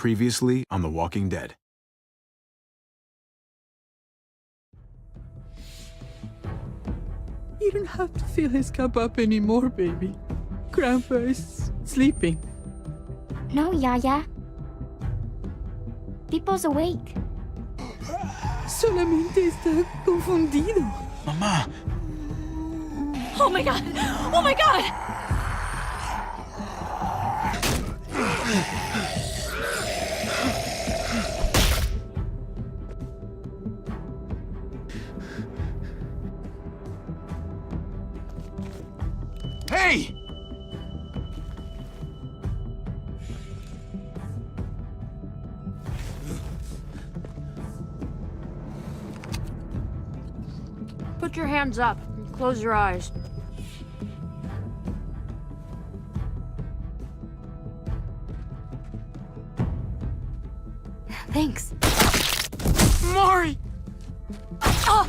Previously on The Walking Dead. You don't have to fill his cup up anymore, baby. Grandpa is sleeping. No, Yaya. Pipo's awake. Solamente está confundido. Mamá! Oh my god! Oh my god! Hey! Put your hands up and close your eyes. Thanks. Mari! Oh!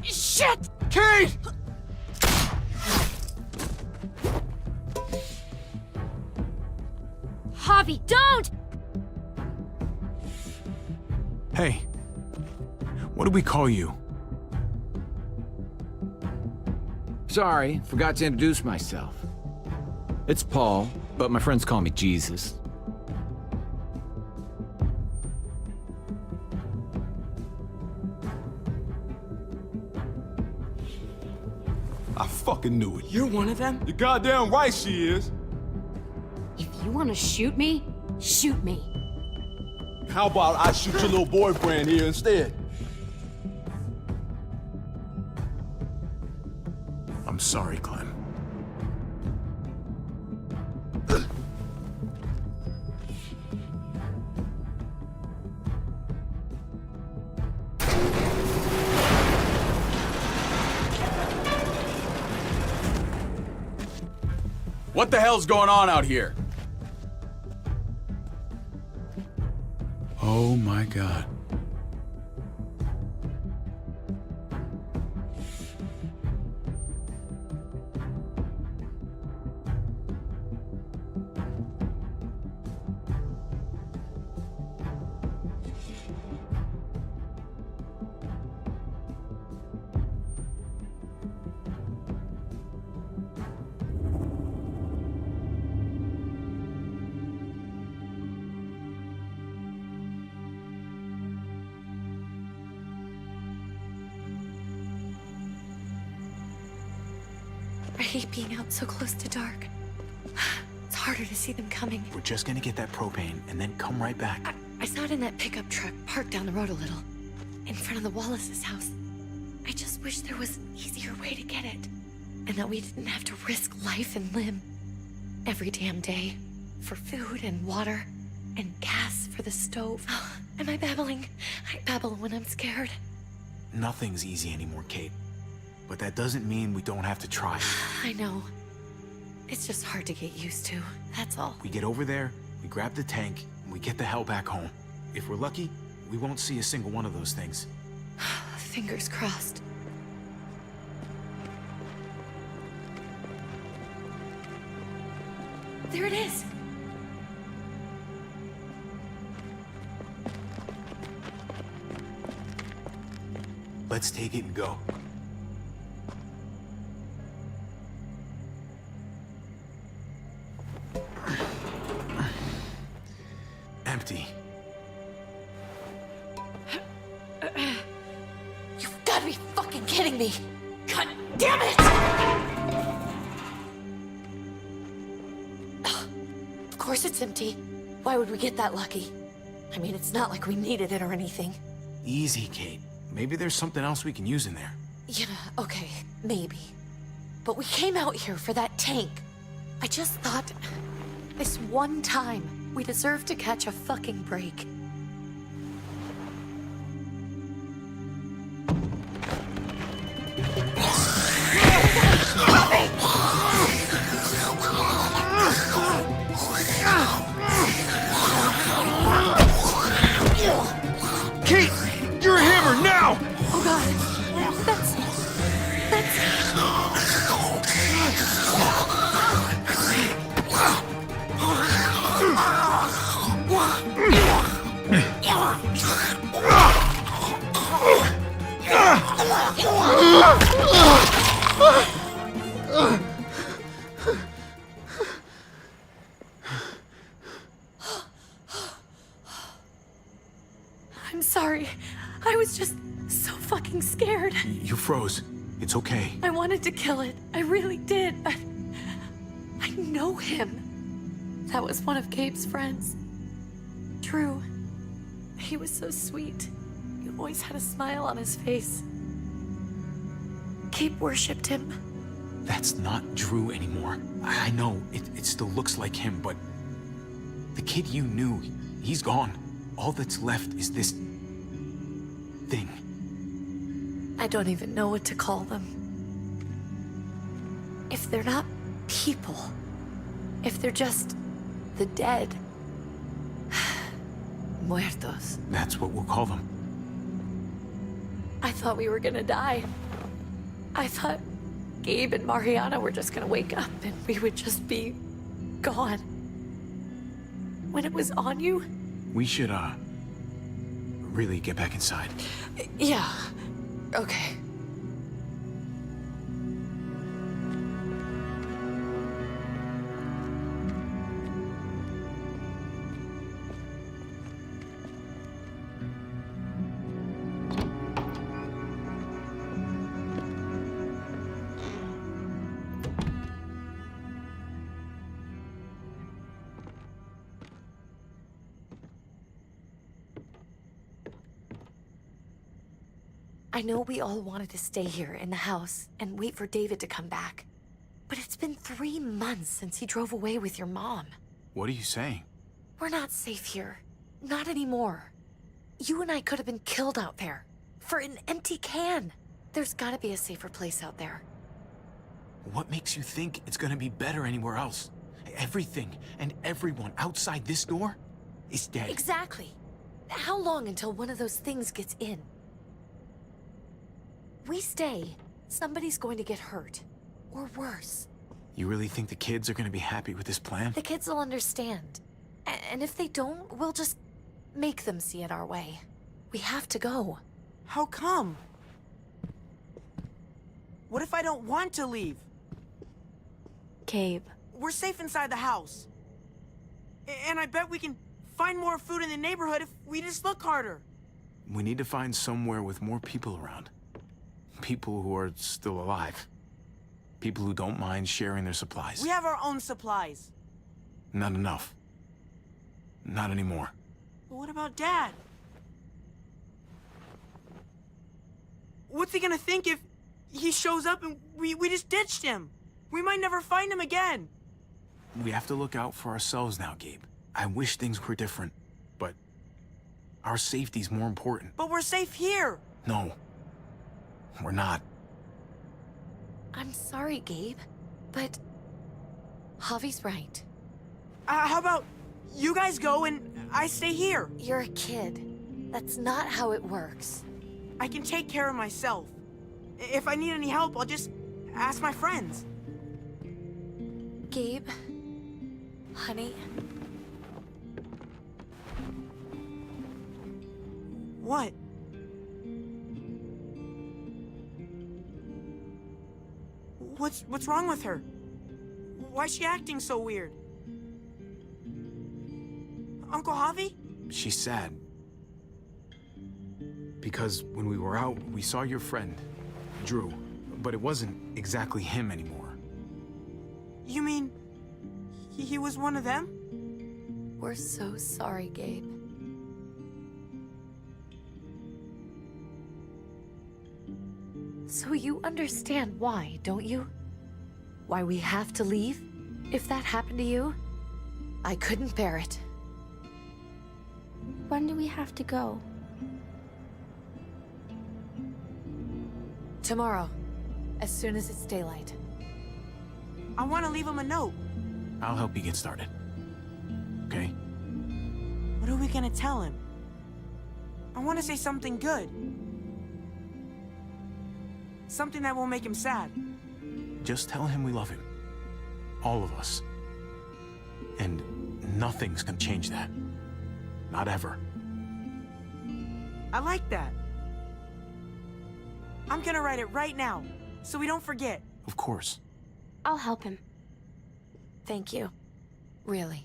Shit! Kate! Javi, don't! Hey. What do we call you? Sorry, forgot to introduce myself. It's Paul, but my friends call me Jesus. I fucking knew it. You're one of them? You're goddamn right she is. If you want to shoot me, shoot me. How about I shoot your little boyfriend here instead? I'm sorry, Clem. What the hell's going on out here? Oh my God. I hate being out so close to dark. It's harder to see them coming. We're just gonna get that propane and then come right back. I saw it in that pickup truck parked down the road a little, in front of the Wallace's house. I just wish there was an easier way to get it, and that we didn't have to risk life and limb every damn day for food and water and gas for the stove. Oh, am I babbling? I babble when I'm scared. Nothing's easy anymore, Kate. But that doesn't mean we don't have to try. I know. It's just hard to get used to, that's all. We get over there, we grab the tank, and we get the hell back home. If we're lucky, we won't see a single one of those things. Fingers crossed. There it is! Let's take it and go. Empty. You've got to be fucking kidding me! God damn it! Of course it's empty. Why would we get that lucky? I mean, it's not like we needed it or anything. Easy, Kate. Maybe there's something else we can use in there. Yeah, okay, maybe. But we came out here for that tank. I just thought, this one time, we deserve to catch a fucking break. Kate, you're a hammer now! Oh god, that's... I'm sorry. I was just so fucking scared. You froze. It's okay. I wanted to kill it. I really did. I know him. That was one of Gabe's friends. Drew. He was so sweet. He always had a smile on his face. Gabe worshipped him. That's not Drew anymore. I know, it still looks like him, but... The kid you knew, he's gone. All that's left is this... thing. I don't even know what to call them. If they're not people, if they're just the dead, muertos. That's what we'll call them. I thought we were gonna die. I thought Gabe and Mariana were just gonna wake up and we would just be gone. When it was on you? We should, really get back inside. Yeah. Okay. I know we all wanted to stay here in the house and wait for David to come back. But it's been 3 months since he drove away with your mom. What are you saying? We're not safe here. Not anymore. You and I could have been killed out there. For an empty can. There's gotta be a safer place out there. What makes you think it's gonna be better anywhere else? Everything and everyone outside this door is dead. Exactly. How long until one of those things gets in? We stay, somebody's going to get hurt. Or worse. You really think the kids are gonna be happy with this plan? The kids will understand. And if they don't, we'll just make them see it our way. We have to go. How come? What if I don't want to leave? Gabe. We're safe inside the house. And I bet we can find more food in the neighborhood if we just look harder. We need to find somewhere with more people around. People who are still alive. People who don't mind sharing their supplies. We have our own supplies. Not enough. Not anymore. But what about Dad? What's he gonna think if he shows up and we just ditched him? We might never find him again. We have to look out for ourselves now, Gabe. I wish things were different, but our safety's more important. But we're safe here. No, we're not. I'm sorry, Gabe, but Javi's right. How about you guys go and I stay here? You're a kid. That's not how it works. I can take care of myself. If I need any help, I'll just ask my friends. Gabe, honey. What? What's wrong with her? Why's she acting so weird? Uncle Javi? She's sad. Because when we were out, we saw your friend, Drew. But it wasn't exactly him anymore. You mean he was one of them? We're so sorry, Gabe. So you understand why, don't you? Why we have to leave? If that happened to you, I couldn't bear it. When do we have to go? Tomorrow, as soon as it's daylight. I want to leave him a note. I'll help you get started. Okay? What are we gonna tell him? I want to say something good. Something that won't make him sad. Just tell him we love him. All of us. And nothing's gonna change that. Not ever. I like that. I'm gonna write it right now, so we don't forget. Of course. I'll help him. Thank you. Really.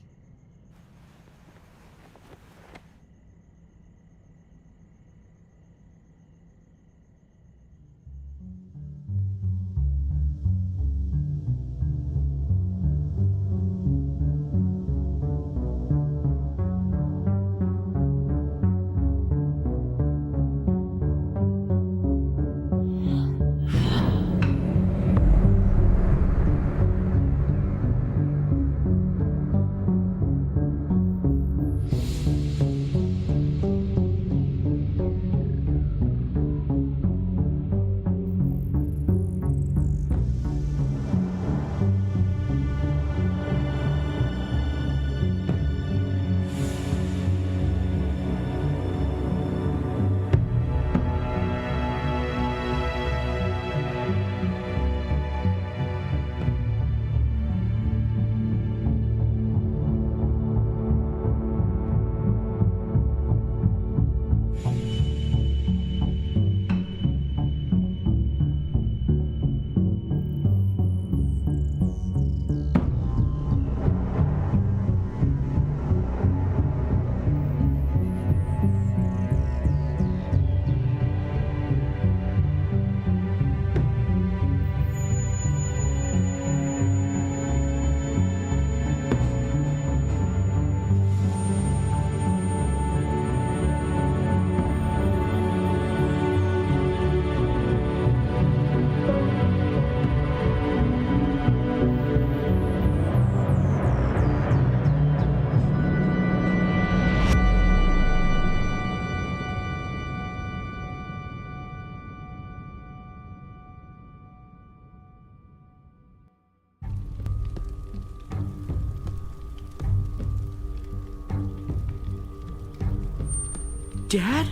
Dad?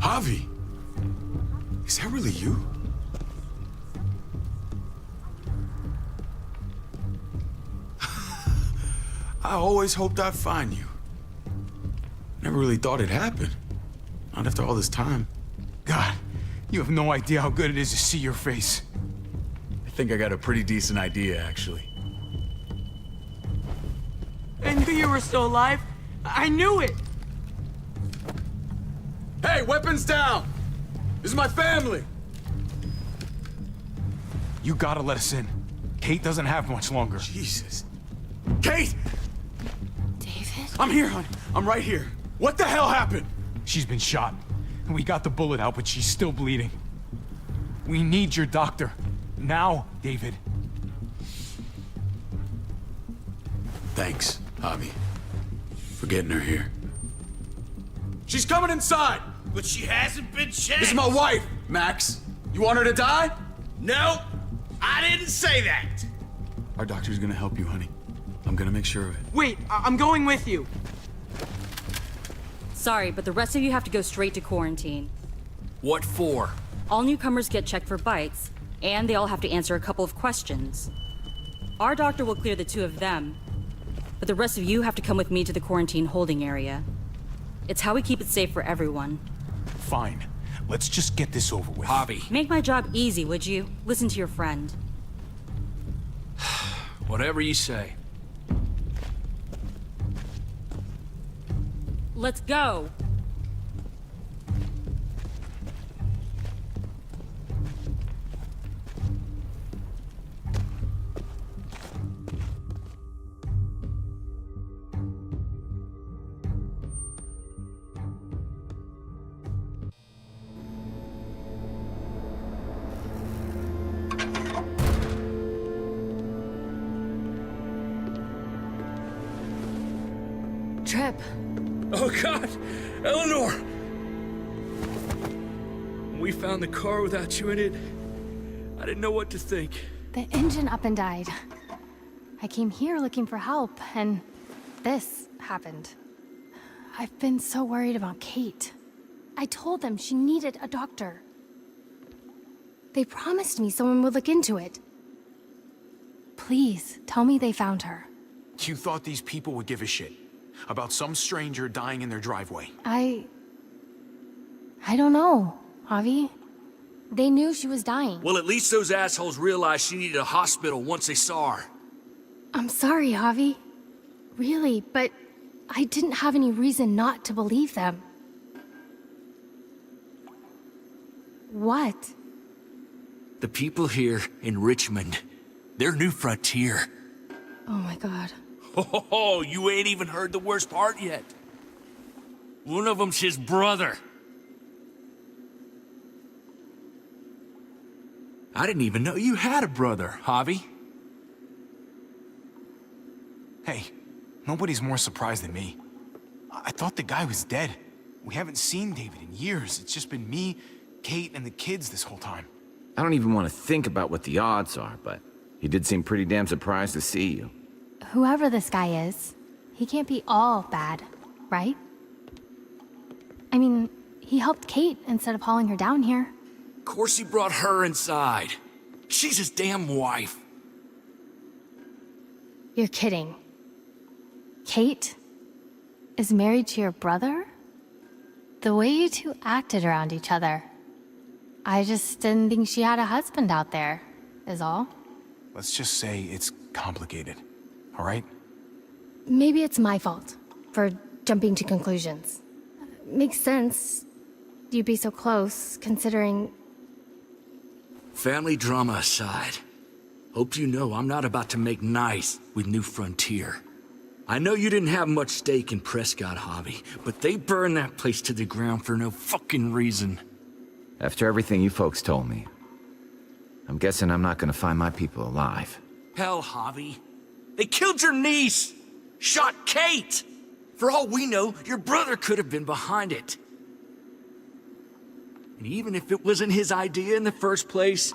Javi! Is that really you? I always hoped I'd find you. Never really thought it'd happen. Not after all this time. God, you have no idea how good it is to see your face. I think I got a pretty decent idea, actually. I knew you were still alive. I knew it. Hey, weapons down! This is my family! You gotta let us in. Kate doesn't have much longer. Jesus. Kate! David? I'm here, hon. I'm right here. What the hell happened? She's been shot. We got the bullet out, but she's still bleeding. We need your doctor. Now, David. Thanks, Javi, for getting her here. She's coming inside! But she hasn't been checked. This is my wife, Max. You want her to die? No, I didn't say that. Our doctor's gonna help you, honey. I'm gonna make sure of it. Wait, I'm going with you. Sorry, but the rest of you have to go straight to quarantine. What for? All newcomers get checked for bites, and they all have to answer a couple of questions. Our doctor will clear the two of them, but the rest of you have to come with me to the quarantine holding area. It's how we keep it safe for everyone. Fine. Let's just get this over with. Javi. Make my job easy, would you? Listen to your friend. Whatever you say. Let's go! Trip. Oh God, Eleanor! When we found the car without you in it, I didn't know what to think. The engine up and died. I came here looking for help, and this happened. I've been so worried about Kate. I told them she needed a doctor. They promised me someone would look into it. Please, tell me they found her. You thought these people would give a shit about some stranger dying in their driveway. I don't know, Javi. They knew she was dying. Well, at least those assholes realized she needed a hospital once they saw her. I'm sorry, Javi. Really, but I didn't have any reason not to believe them. What? The people here in Richmond, they're New Frontier. Oh my god. Oh, you ain't even heard the worst part yet. One of them's his brother. I didn't even know you had a brother, Javi. Hey, nobody's more surprised than me. I thought the guy was dead. We haven't seen David in years. It's just been me, Kate, and the kids this whole time. I don't even want to think about what the odds are, but he did seem pretty damn surprised to see you. Whoever this guy is, he can't be all bad, right? I mean, he helped Kate instead of hauling her down here. Of course he brought her inside. She's his damn wife. You're kidding. Kate is married to your brother? The way you two acted around each other. I just didn't think she had a husband out there, is all. Let's just say it's complicated, all right? Maybe it's my fault for jumping to conclusions. Makes sense. You'd be so close, considering... Family drama aside, hope you know I'm not about to make nice with New Frontier. I know you didn't have much stake in Prescott, Javi, but they burned that place to the ground for no fucking reason. After everything you folks told me, I'm guessing I'm not gonna find my people alive. Hell, Javi. They killed your niece! Shot Kate! For all we know, your brother could have been behind it. And even if it wasn't his idea in the first place,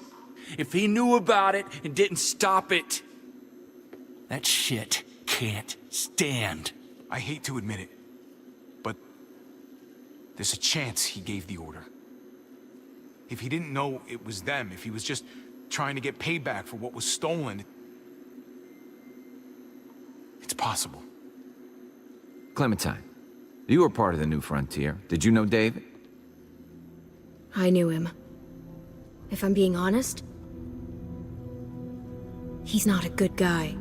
if he knew about it and didn't stop it, that shit can't stand. I hate to admit it, but there's a chance he gave the order. If he didn't know it was them, if he was just trying to get payback for what was stolen, it's possible. Clementine, you were part of the New Frontier. Did you know David? I knew him. If I'm being honest, he's not a good guy.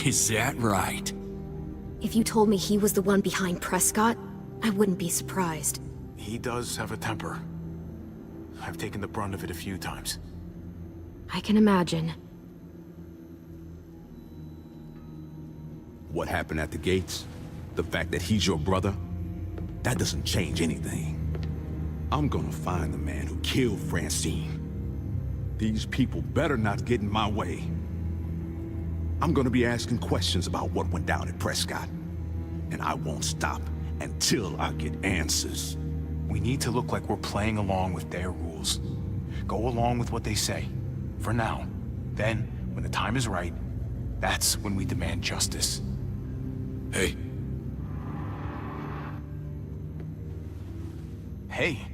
Is that right? If you told me he was the one behind Prescott, I wouldn't be surprised. He does have a temper. I've taken the brunt of it a few times. I can imagine. What happened at the gates? The fact that he's your brother? That doesn't change anything. I'm gonna find the man who killed Francine. These people better not get in my way. I'm gonna be asking questions about what went down at Prescott. And I won't stop until I get answers. We need to look like we're playing along with their rules. Go along with what they say. For now. Then, when the time is right, that's when we demand justice. Hey, Hey,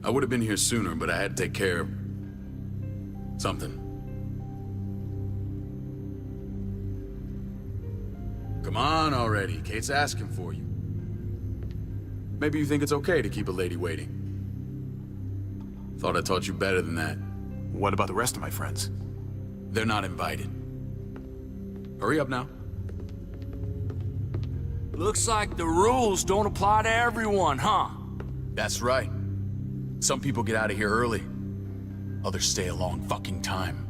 I would have been here sooner, but I had to take care of something. Come on already. Kate's asking for you. Maybe you think it's okay to keep a lady waiting. Thought I taught you better than that. what about the rest of my friends? They're not invited. Hurry up now. Looks like the rules don't apply to everyone, huh? That's right. Some people get out of here early. Others stay a long fucking time.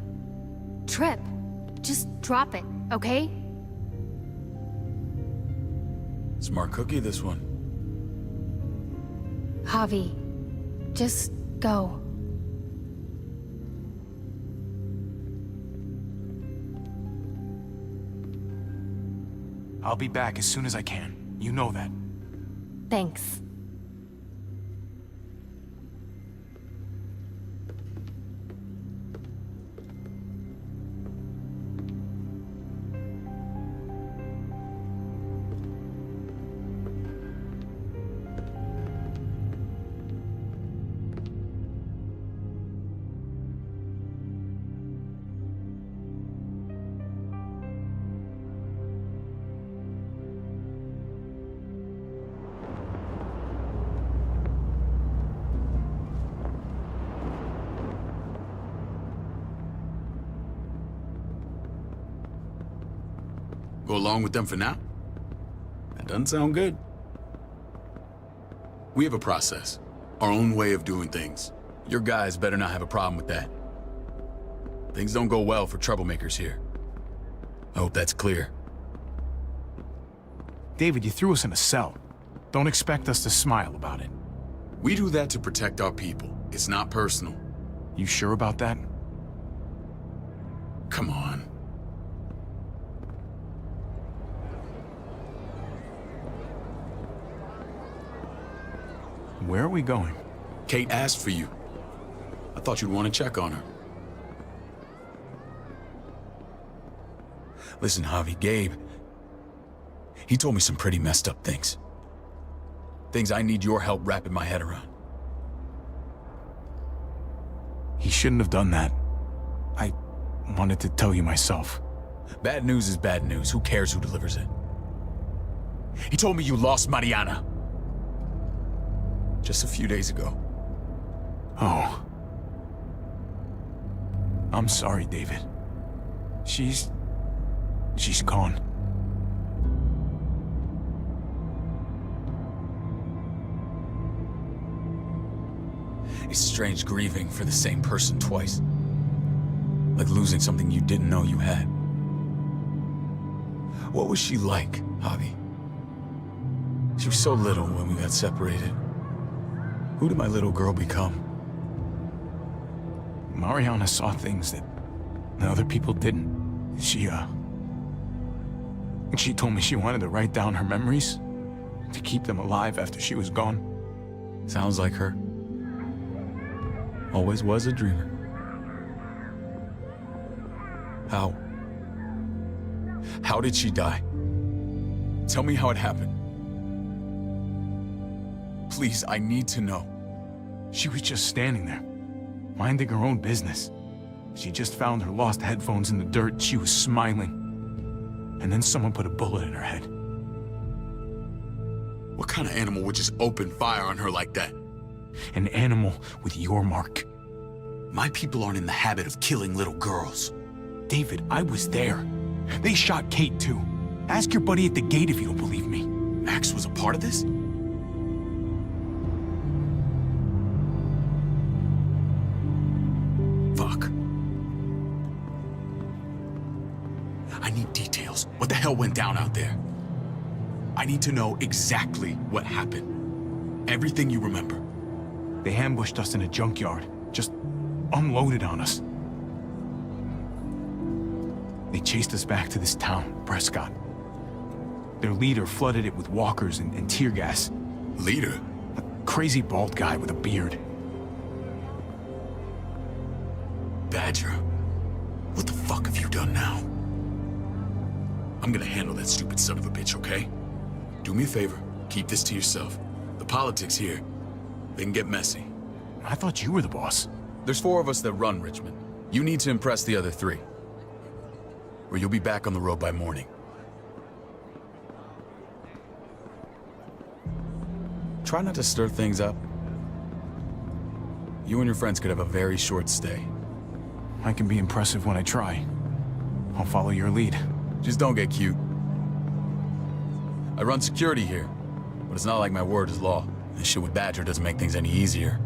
Trip, just drop it, okay? Smart cookie, this one. Javi, just go. I'll be back as soon as I can. You know that. Thanks. Go along with them for now? That doesn't sound good. We have a process, our own way of doing things. Your guys better not have a problem with that. Things don't go well for troublemakers here. I hope that's clear. David, you threw us in a cell. Don't expect us to smile about it. We do that to protect our people. It's not personal. You sure about that? Come on. Where are we going? Kate asked for you. I thought you'd want to check on her. Listen, Javi, Gabe, he told me some pretty messed up things. Things I need your help wrapping my head around. He shouldn't have done that. I wanted to tell you myself. Bad news is bad news. Who cares who delivers it? He told me you lost Mariana. Just a few days ago. Oh. I'm sorry, David. She's gone. It's strange grieving for the same person twice. Like losing something you didn't know you had. What was she like, Javi? She was so little when we got separated. Who did my little girl become? Mariana saw things that other people didn't. She told me she wanted to write down her memories to keep them alive after she was gone. Sounds like her. Always was a dreamer. How? How did she die? Tell me how it happened. Please, I need to know. She was just standing there, minding her own business. She just found her lost headphones in the dirt. She was smiling. And then someone put a bullet in her head. What kind of animal would just open fire on her like that? An animal with your mark. My people aren't in the habit of killing little girls. David, I was there. They shot Kate too. Ask your buddy at the gate if you don't believe me. Max was a part of this? Fuck. I need details. What the hell went down out there? I need to know exactly what happened. Everything you remember. They ambushed us in a junkyard. Just unloaded on us. They chased us back to this town, Prescott. Their leader flooded it with walkers and tear gas. Leader? A crazy bald guy with a beard. Badger, what the fuck have you done now? I'm gonna handle that stupid son of a bitch, okay? Do me a favor, keep this to yourself. The politics here, they can get messy. I thought you were the boss. There's 4 of us that run Richmond. You need to impress the other 3. Or you'll be back on the road by morning. Try not to stir things up. You and your friends could have a very short stay. I can be impressive when I try. I'll follow your lead. Just don't get cute. I run security here, but it's not like my word is law. This shit with Badger doesn't make things any easier.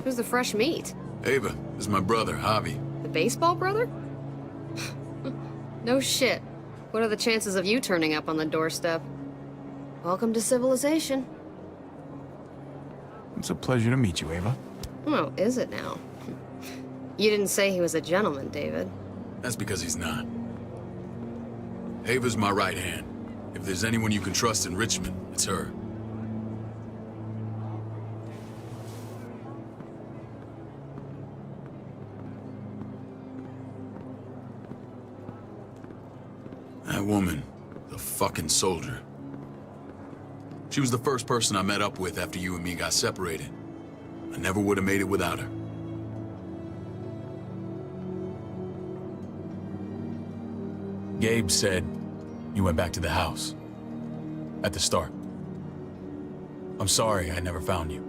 Who's the fresh meat? Ava, this is my brother, Javi. The baseball brother? No shit. What are the chances of you turning up on the doorstep? Welcome to civilization. It's a pleasure to meet you, Ava. Oh, is it now? You didn't say he was a gentleman, David. That's because he's not. Ava's my right hand. If there's anyone you can trust in Richmond, it's her. That woman, the fucking soldier. She was the first person I met up with after you and me got separated. I never would have made it without her. Gabe said you went back to the house. At the start. I'm sorry I never found you.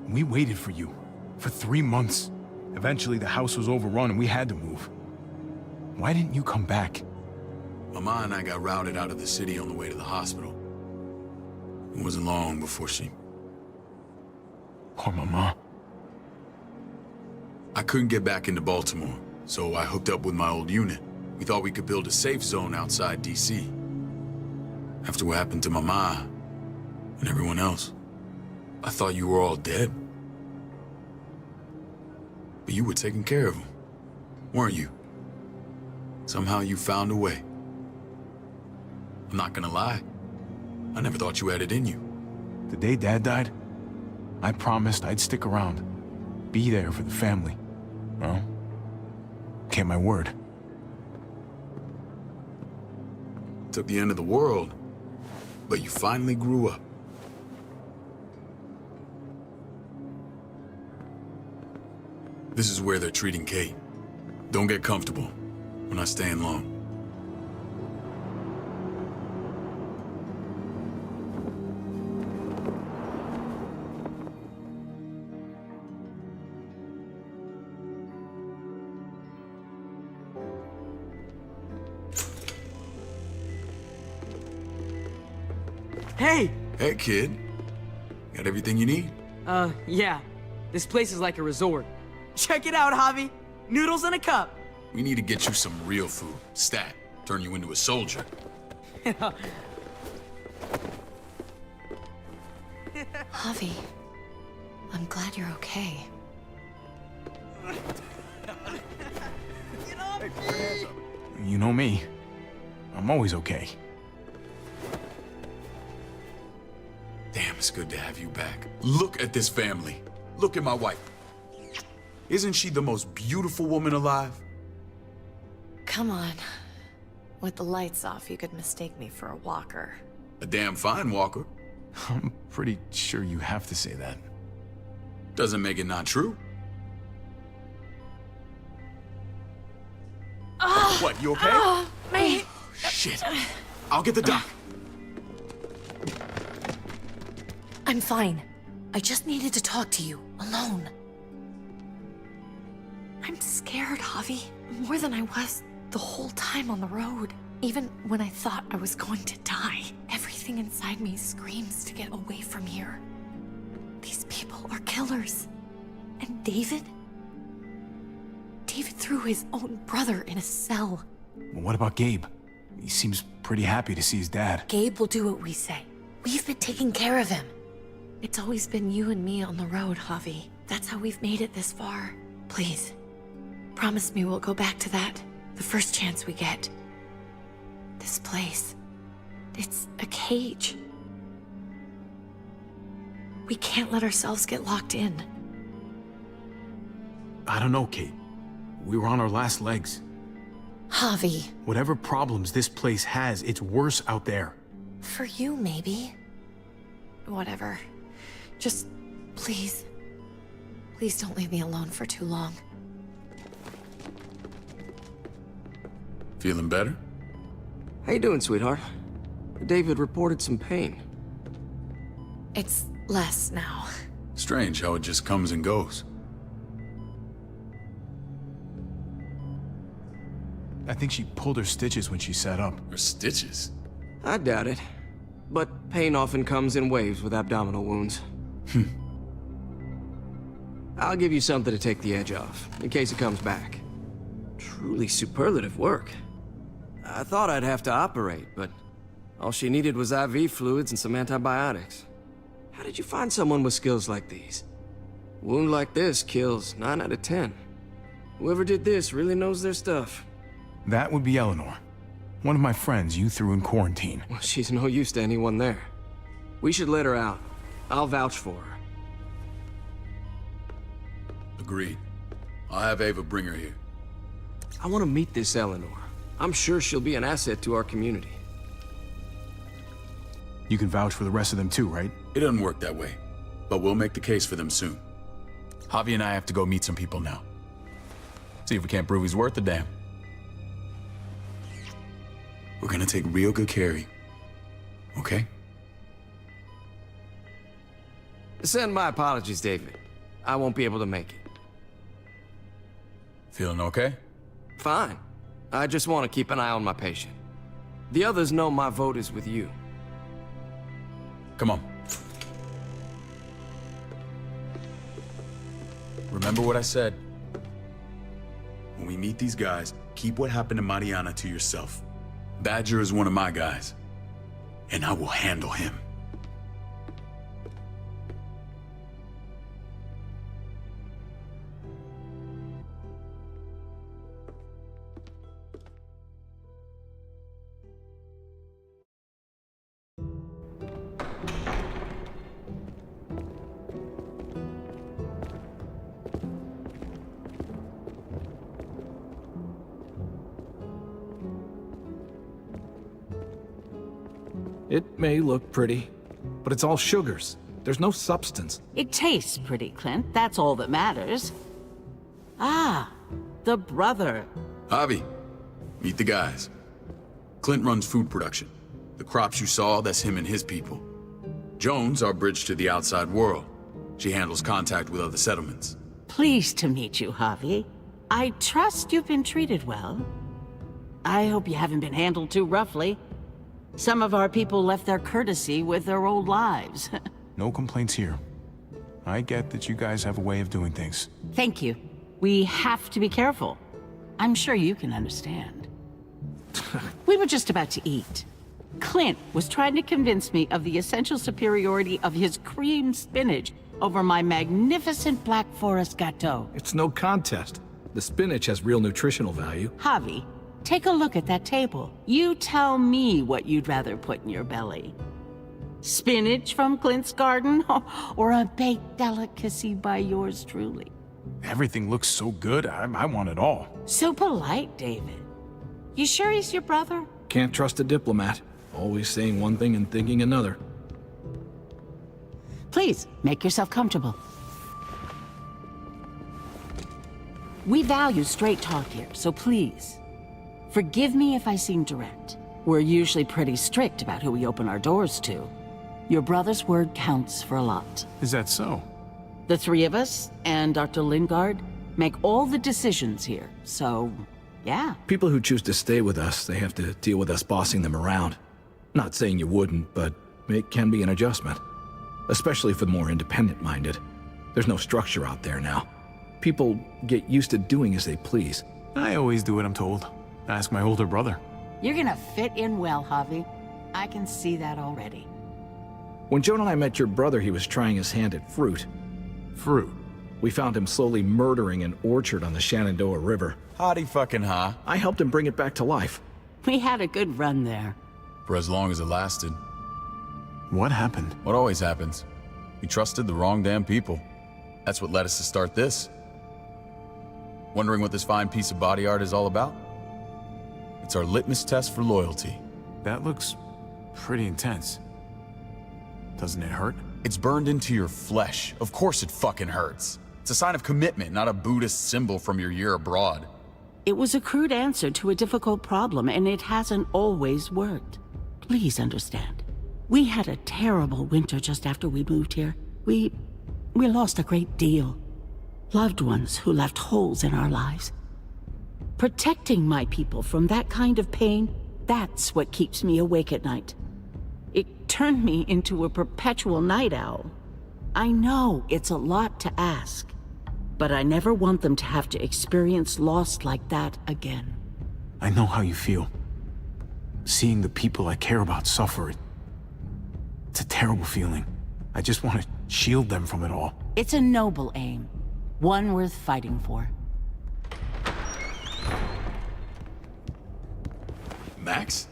We waited for you. For 3 months. Eventually, the house was overrun and we had to move. Why didn't you come back? Mama and I got routed out of the city on the way to the hospital. It wasn't long before she... Poor Mama. I couldn't get back into Baltimore, so I hooked up with my old unit. We thought we could build a safe zone outside D.C. After what happened to Mama and everyone else, I thought you were all dead. But you were taking care of them, weren't you? Somehow you found a way. I'm not gonna lie. I never thought you had it in you. The day Dad died, I promised I'd stick around. Be there for the family. Well, kept my word. Took the end of the world, but you finally grew up. This is where they're treating Kate. Don't get comfortable. We're not staying long. Hey! Hey, kid. Got everything you need? Yeah. This place is like a resort. Check it out, Javi. Noodles in a cup. We need to get you some real food. Stat. Turn you into a soldier. Javi, I'm glad you're okay. You know me. I'm always okay. Damn, it's good to have you back. Look at this family. Look at my wife. Isn't she the most beautiful woman alive? Come on. With the lights off, you could mistake me for a walker. A damn fine walker. I'm pretty sure you have to say that. Doesn't make it not true. What, you okay? Me! Shit. I'll get the doc. I'm fine. I just needed to talk to you, alone. I'm scared, Javi. More than I was the whole time on the road. Even when I thought I was going to die, everything inside me screams to get away from here. These people are killers. And David? David threw his own brother in a cell. Well, what about Gabe? He seems pretty happy to see his dad. Gabe will do what we say. We've been taking care of him. It's always been you and me on the road, Javi. That's how we've made it this far. Please, promise me we'll go back to that the first chance we get. This place, it's a cage. We can't let ourselves get locked in. I don't know, Kate. We were on our last legs. Javi, Whatever problems this place has, it's worse out there. for you maybe. Whatever. Just, please. Please don't leave me alone for too long. Feeling better? How you doing, sweetheart? David reported some pain. It's less now. Strange how it just comes and goes. I think she pulled her stitches when she sat up. Her stitches? I doubt it. But pain often comes in waves with abdominal wounds. I'll give you something to take the edge off, in case it comes back. Truly superlative work. I thought I'd have to operate, but all she needed was IV fluids and some antibiotics. How did you find someone with skills like these? A wound like this kills 9 out of 10. Whoever did this really knows their stuff. That would be Eleanor. One of my friends you threw in quarantine. Well, she's no use to anyone there. We should let her out. I'll vouch for her. Agreed. I'll have Ava bring her here. I want to meet this Eleanor. I'm sure she'll be an asset to our community. You can vouch for the rest of them too, right? It doesn't work that way, but we'll make the case for them soon. Javi and I have to go meet some people now. See if we can't prove he's worth a damn. We're gonna take real good care of you, okay? Send my apologies, David. I won't be able to make it. Feeling okay? Fine. I just want to keep an eye on my patient. The others know my vote is with you. Come on. Remember what I said. When we meet these guys, keep what happened to Mariana to yourself. Badger is one of my guys, and I will handle him. It may look pretty, but it's all sugars. There's no substance. It tastes pretty, Clint. That's all that matters. Ah, the brother. Javi, meet the guys. Clint runs food production. The crops you saw, that's him and his people. Jones, our bridge to the outside world. She handles contact with other settlements. Pleased to meet you, Javi. I trust you've been treated well. I hope you haven't been handled too roughly. Some of our people left their courtesy with their old lives. No complaints here. I get that you guys have a way of doing things. Thank you. We have to be careful. I'm sure you can understand. We were just about to eat. Clint was trying to convince me of the essential superiority of his cream spinach over my magnificent Black Forest gâteau. It's no contest. The spinach has real nutritional value. Javi, take a look at that table. You tell me what you'd rather put in your belly. Spinach from Clint's garden, or a baked delicacy by yours truly? Everything looks so good, I want it all. So polite, David. You sure he's your brother? Can't trust a diplomat. Always saying one thing and thinking another. Please, make yourself comfortable. We value straight talk here, so please, forgive me if I seem direct. We're usually pretty strict about who we open our doors to. Your brother's word counts for a lot. Is that so? The three of us and Dr. Lingard make all the decisions here, so yeah. People who choose to stay with us, they have to deal with us bossing them around. Not saying you wouldn't, but it can be an adjustment. Especially for the more independent-minded. There's no structure out there now. People get used to doing as they please. I always do what I'm told. Ask my older brother. You're gonna fit in well, Javi. I can see that already. When Joan and I met your brother, he was trying his hand at fruit. Fruit? We found him slowly murdering an orchard on the Shenandoah River. Howdy fucking ha. I helped him bring it back to life. We had a good run there. For as long as it lasted. What happened? What always happens. We trusted the wrong damn people. That's what led us to start this. Wondering what this fine piece of body art is all about? It's our litmus test for loyalty. That looks pretty intense. Doesn't it hurt? It's burned into your flesh. Of course it fucking hurts. It's a sign of commitment, not a Buddhist symbol from your year abroad. It was a crude answer to a difficult problem, and it hasn't always worked. Please understand. We had a terrible winter just after we moved here. We lost a great deal. Loved ones who left holes in our lives. Protecting my people from that kind of pain, that's what keeps me awake at night. It turned me into a perpetual night owl. I know it's a lot to ask, but I never want them to have to experience loss like that again. I know how you feel. Seeing the people I care about suffer, it's a terrible feeling. I just want to shield them from it all. It's a noble aim, one worth fighting for. Max?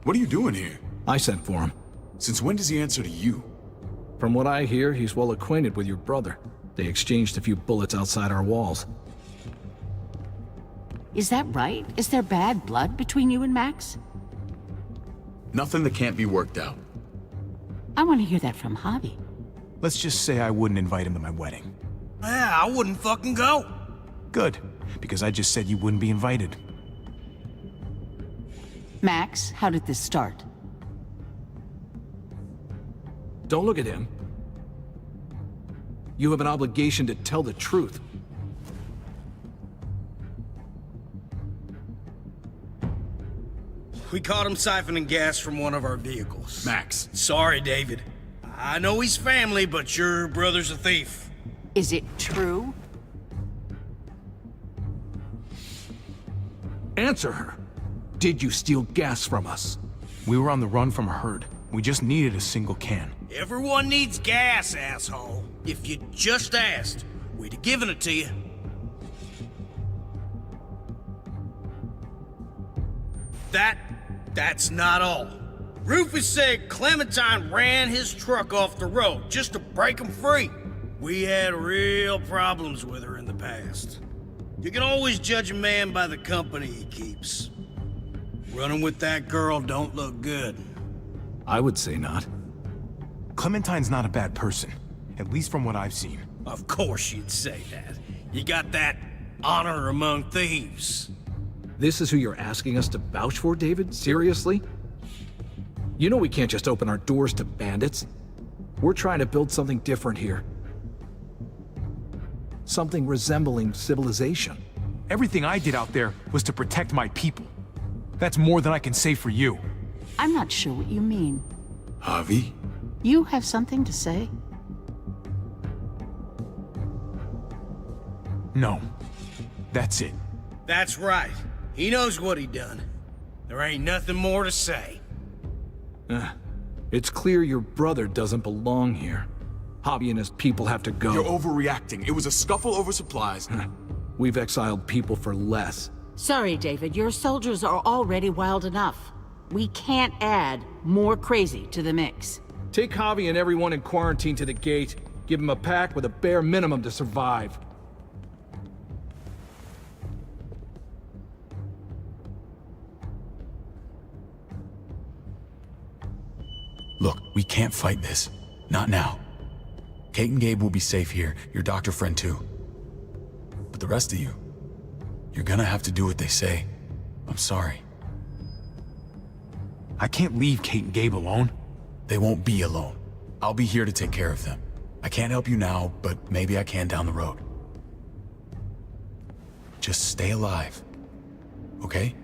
What are you doing here? I sent for him. Since when does he answer to you? From what I hear, he's well acquainted with your brother. They exchanged a few bullets outside our walls. Is that right? Is there bad blood between you and Max? Nothing that can't be worked out. I want to hear that from Javi. Let's just say I wouldn't invite him to my wedding. Yeah, I wouldn't fucking go. Good, because I just said you wouldn't be invited. Max, how did this start? Don't look at him. You have an obligation to tell the truth. We caught him siphoning gas from one of our vehicles. Max. Sorry, David. I know he's family, but your brother's a thief. Is it true? Answer her. Did you steal gas from us? We were on the run from a herd. We just needed a single can. Everyone needs gas, asshole. If you just asked, we'd have given it to you. That's not all. Rufus said Clementine ran his truck off the road just to break him free. We had real problems with her in the past. You can always judge a man by the company he keeps. Running with that girl don't look good. I would say not. Clementine's not a bad person, at least from what I've seen. Of course you'd say that. You got that honor among thieves. This is who you're asking us to vouch for, David? Seriously? You know we can't just open our doors to bandits. We're trying to build something different here. Something resembling civilization. Everything I did out there was to protect my people. That's more than I can say for you. I'm not sure what you mean. Javi? You have something to say? No. That's it. That's right. He knows what he done. There ain't nothing more to say. It's clear your brother doesn't belong here. Javi and his people have to go. You're overreacting. It was a scuffle over supplies. We've exiled people for less. Sorry, David. Your soldiers are already wild enough. We can't add more crazy to the mix. Take Javi and everyone in quarantine to the gate. Give them a pack with a bare minimum to survive. Look, we can't fight this. Not now. Kate and Gabe will be safe here, your doctor friend too. But the rest of you, you're gonna have to do what they say. I'm sorry. I can't leave Kate and Gabe alone. They won't be alone. I'll be here to take care of them. I can't help you now, but maybe I can down the road. Just stay alive, okay?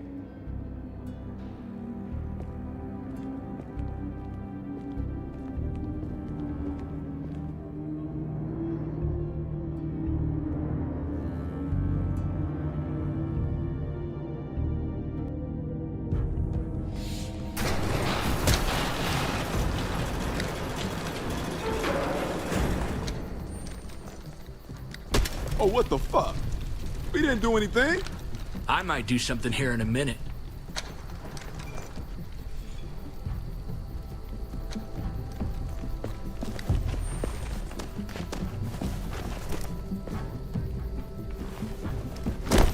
Oh, what the fuck? We didn't do anything. I might do something here in a minute.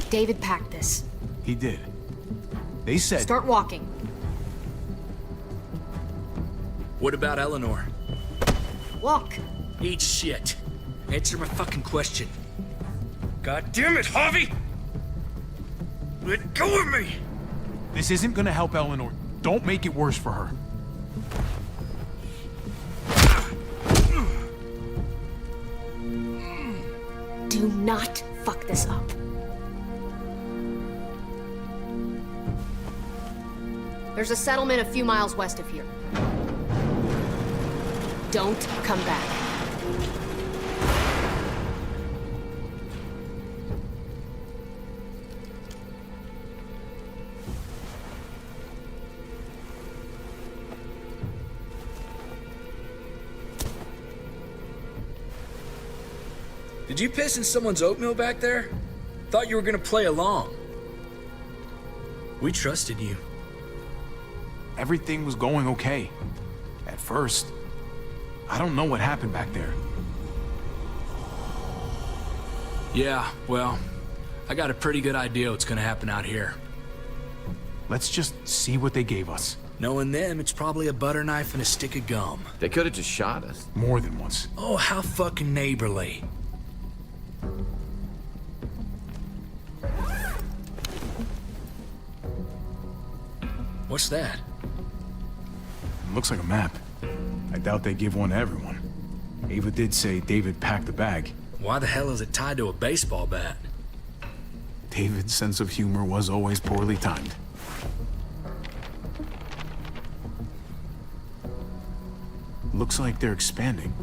David packed this. He did. They said... Start walking. What about Eleanor? Walk. Eat shit. Answer my fucking question. God damn it, Javi! Let go of me! This isn't gonna help Eleanor. Don't make it worse for her. Do not fuck this up. There's a settlement a few miles west of here. Don't come back. Did you piss in someone's oatmeal back there? Thought you were gonna play along. We trusted you. Everything was going okay. At first. I don't know what happened back there. Yeah, well, I got a pretty good idea what's gonna happen out here. Let's just see what they gave us. Knowing them, it's probably a butter knife and a stick of gum. They could have just shot us. More than once. Oh, how fucking neighborly. What's that? Looks like a map. I doubt they give one to everyone. Ava did say David packed the bag. Why the hell is it tied to a baseball bat? David's sense of humor was always poorly timed. Looks like they're expanding.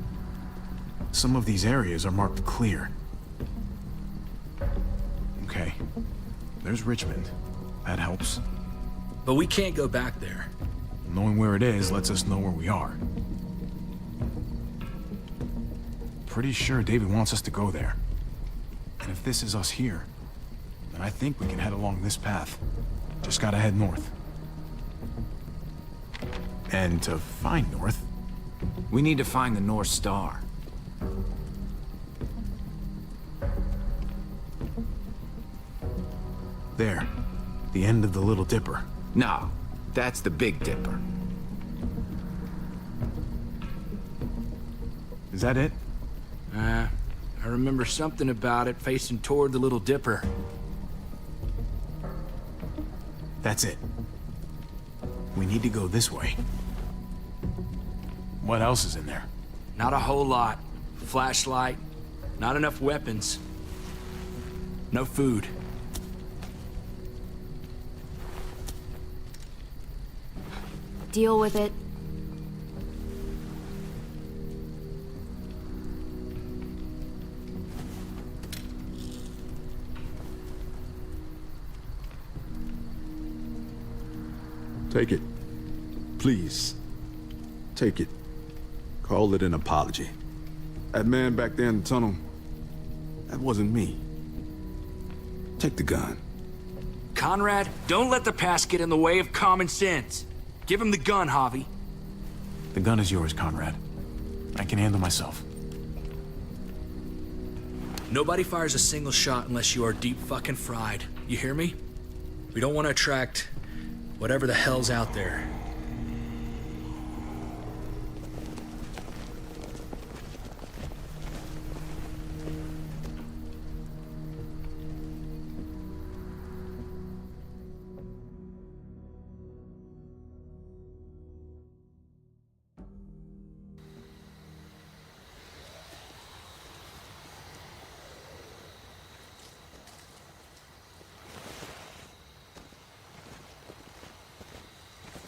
Some of these areas are marked clear. Okay. There's Richmond. That helps. But we can't go back there. Knowing where it is lets us know where we are. Pretty sure David wants us to go there. And if this is us here, then I think we can head along this path. Just gotta head north. And to find north, we need to find the North Star. there. The end of the Little Dipper. No, that's the Big Dipper. Is that it? I remember something about it facing toward the Little Dipper. That's it. We need to go this way. What else is in there? Not a whole lot. Flashlight, not enough weapons. No food. Deal with it. Take it. Please. Take it. Call it an apology. That man back there in the tunnel, that wasn't me. Take the gun. Conrad, don't let the past get in the way of common sense. Give him the gun, Javi. The gun is yours, Conrad. I can handle myself. Nobody fires a single shot unless you are deep fucking fried. You hear me? We don't want to attract whatever the hell's out there.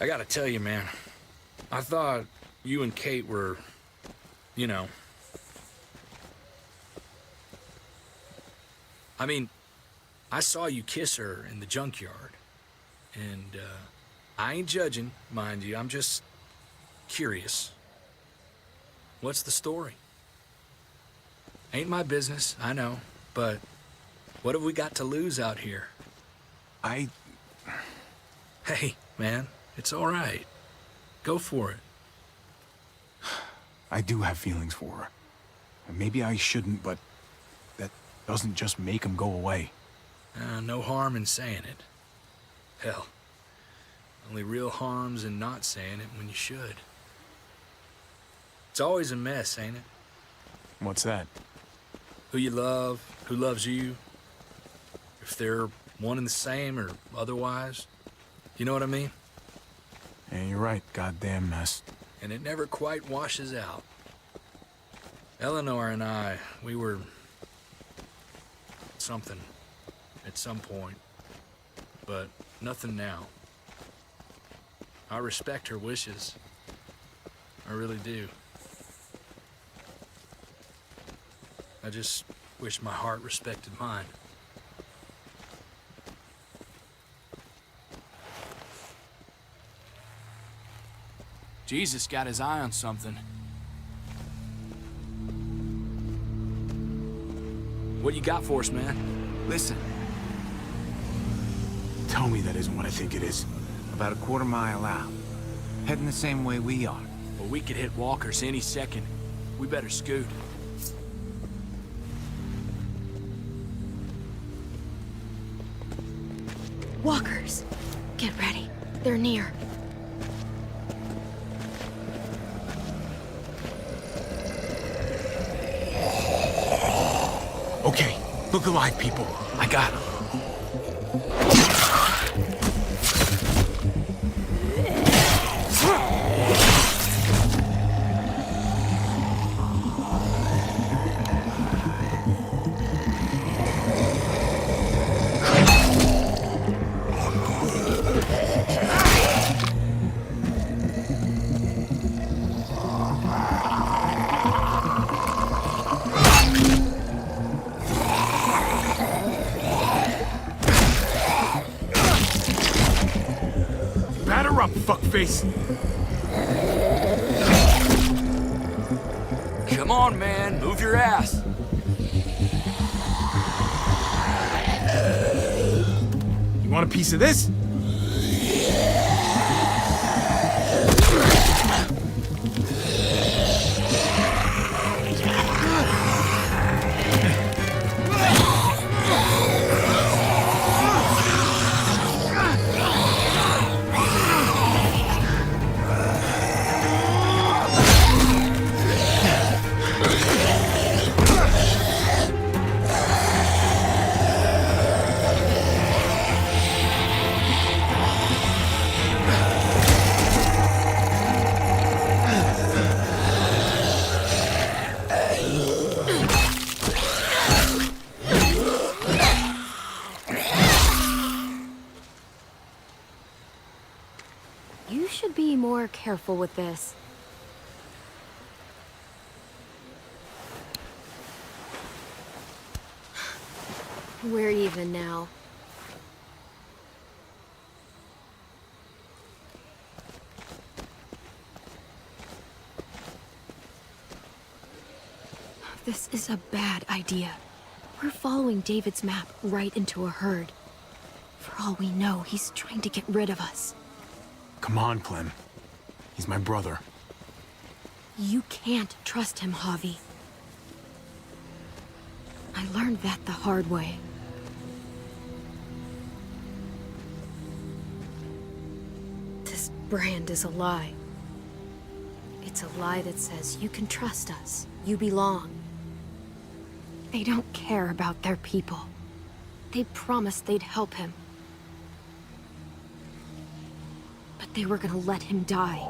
I gotta tell you, man, I thought you and Kate were, you know. I mean, I saw you kiss her in the junkyard. And, I ain't judging, mind you, I'm just curious. What's the story? Ain't my business, I know, but what have we got to lose out here? Hey, man. It's all right. Go for it. I do have feelings for her. And maybe I shouldn't, but that doesn't just make them go away. No harm in saying it. Hell, only real harm's in not saying it when you should. It's always a mess, ain't it? What's that? Who you love, who loves you, if they're one and the same or otherwise. You know what I mean? Yeah, you're right. Goddamn mess. And it never quite washes out. Eleanor and I, we were something at some point, but nothing now. I respect her wishes. I really do. I just wish my heart respected mine. Jesus got his eye on something. What you got for us, man? Listen. Tell me that isn't what I think it is. About a quarter-mile out. Heading the same way we are. Well, we could hit walkers any second. We better scoot. Walkers! Get ready. They're near. Okay, look alive, people. I got him. down, fuckface! Come on, man. Move your ass. You want a piece of this? You should be more careful with this. We're even now. This is a bad idea. We're following David's map right into a herd. For all we know, he's trying to get rid of us. Come on, Clem. He's my brother. You can't trust him, Javi. I learned that the hard way. This brand is a lie. It's a lie that says you can trust us, you belong. They don't care about their people. They promised they'd help him. But they were gonna let him die.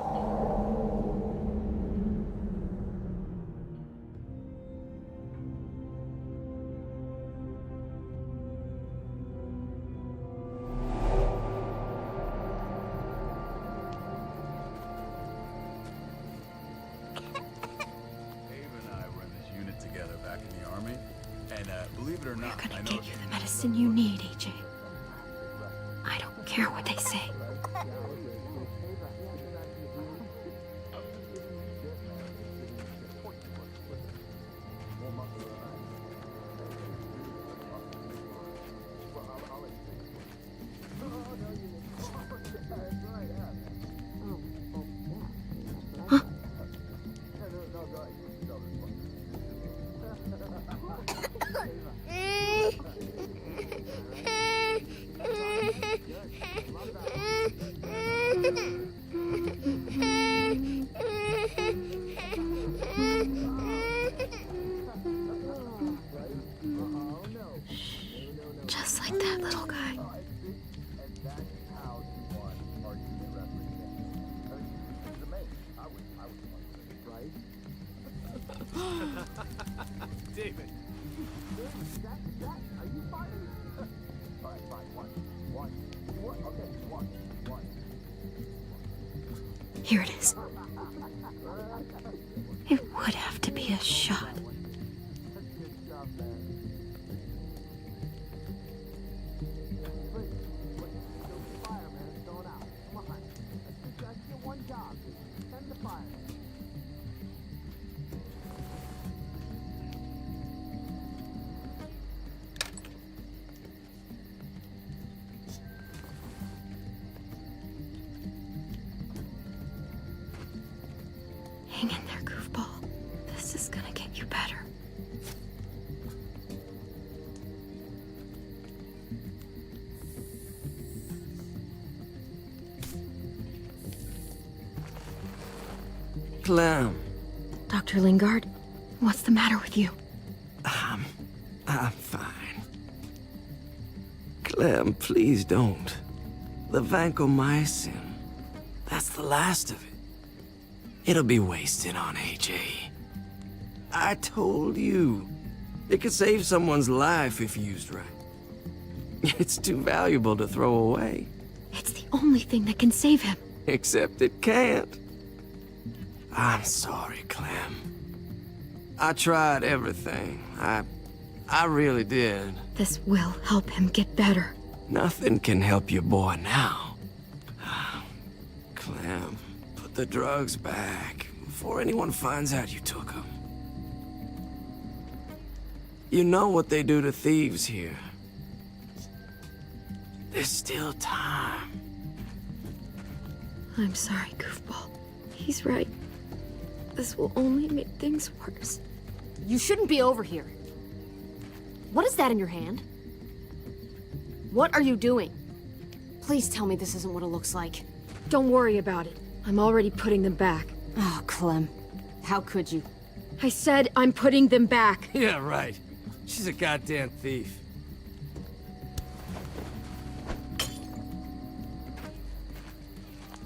Believe it or not, we're gonna get you the medicine you need, AJ. I don't care what they say. Just like that little guy. David. Are you fine? Fine. One. Okay, one. Here it is. It would have to be a shot. Hang in there, goofball. This is gonna get you better. Clem. Dr. Lingard, what's the matter with you? I'm fine. Clem, please don't. The vancomycin. That's the last of it. It'll be wasted on AJ. I told you. It could save someone's life if used right. It's too valuable to throw away. It's the only thing that can save him. Except it can't. I'm sorry, Clem. I tried everything. I really did. This will help him get better. Nothing can help your boy now. the drugs back before anyone finds out you took them. You know what they do to thieves here. There's still time. I'm sorry, Goofball. He's right. This will only make things worse. You shouldn't be over here. What is that in your hand? What are you doing? Please tell me this isn't what it looks like. Don't worry about it. I'm already putting them back. Oh, Clem. How could you? I said I'm putting them back. Yeah, right. She's a goddamn thief.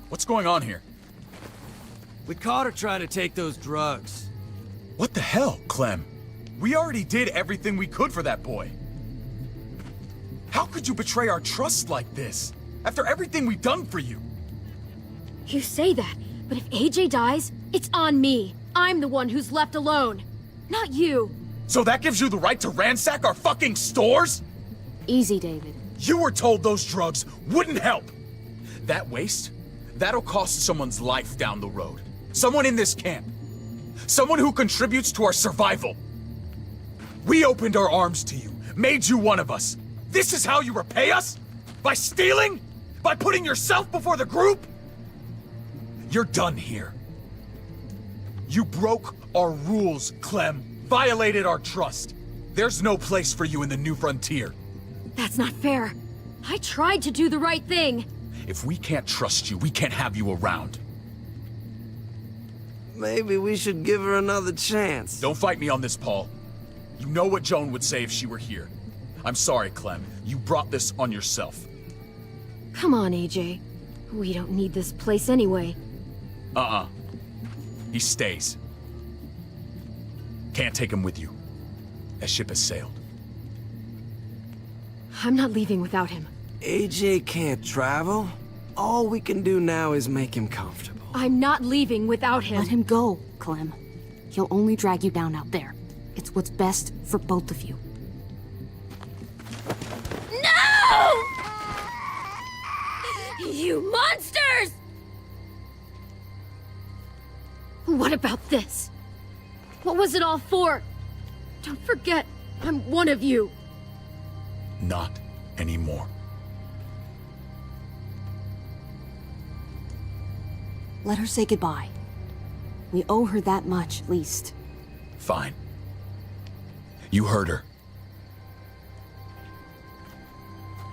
What's going on here? We caught her trying to take those drugs. What the hell, Clem? We already did everything we could for that boy. How could you betray our trust like this? After everything we've done for you? You say that, but if AJ dies, it's on me. I'm the one who's left alone, not you. So that gives you the right to ransack our fucking stores? Easy, David. You were told those drugs wouldn't help. That waste, that'll cost someone's life down the road. Someone in this camp. Someone who contributes to our survival. We opened our arms to you, made you one of us. This is how you repay us? By stealing? By putting yourself before the group? You're done here. You broke our rules, Clem. Violated our trust. There's no place for you in the New Frontier. That's not fair. I tried to do the right thing. If we can't trust you, we can't have you around. Maybe we should give her another chance. Don't fight me on this, Paul. You know what Joan would say if she were here. I'm sorry, Clem. You brought this on yourself. Come on, AJ. We don't need this place anyway. He stays. Can't take him with you. That ship has sailed. I'm not leaving without him. AJ can't travel. All we can do now is make him comfortable. I'm not leaving without him. Let him go, Clem. He'll only drag you down out there. It's what's best for both of you. No! You monsters! What about this? What was it all for? Don't forget, I'm one of you. Not anymore. Let her say goodbye. We owe her that much, at least. Fine. You heard her.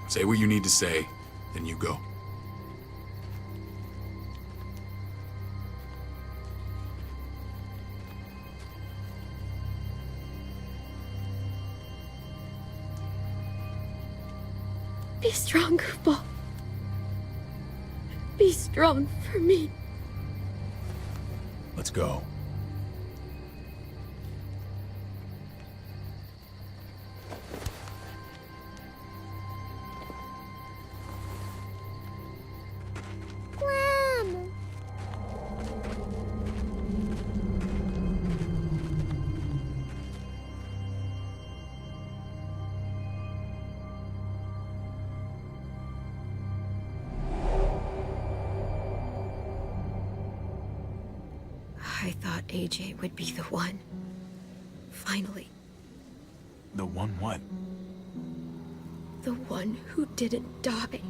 Say what you need to say, then you go. Be strong, Goofball. Be strong for me. Let's go. I thought AJ would be the one. Finally. The one what? The one who didn't die.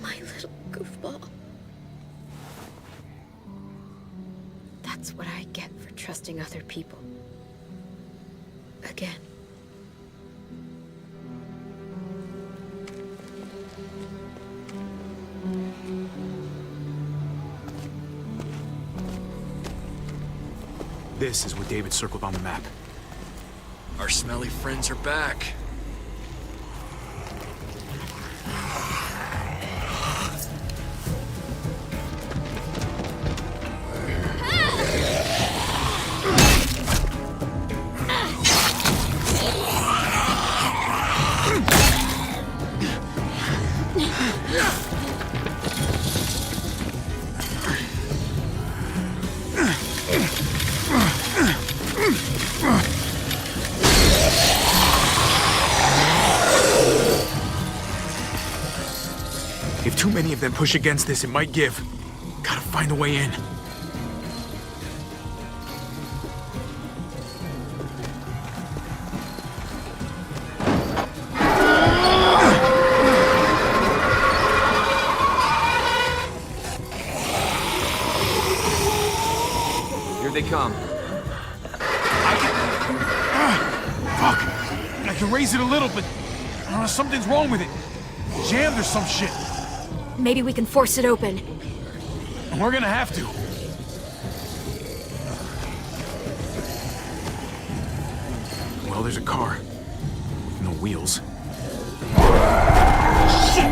My little goofball. That's what I get for trusting other people. Again. This is what David circled on the map. Our smelly friends are back. If too many of them push against this, it might give. Gotta find a way in. Here they come. Fuck! I can raise it a little, but something's wrong with it. Jammed or some shit. Maybe we can force it open. We're gonna have to. Well, there's a car. No wheels. Shit!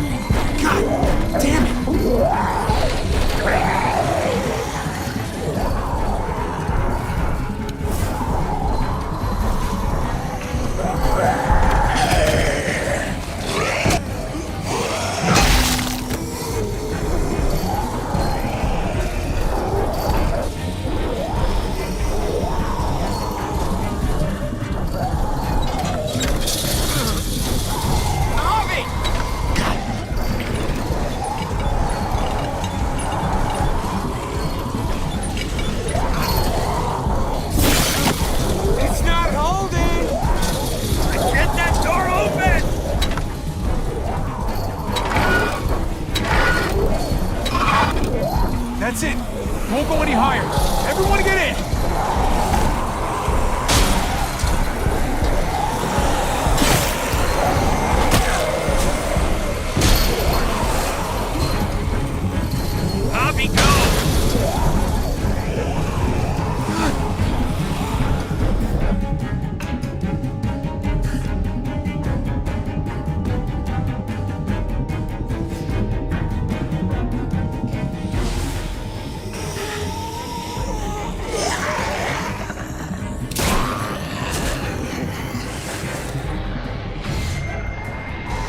God damn it! That's it. Won't go any higher. Everyone get in! Javi, go!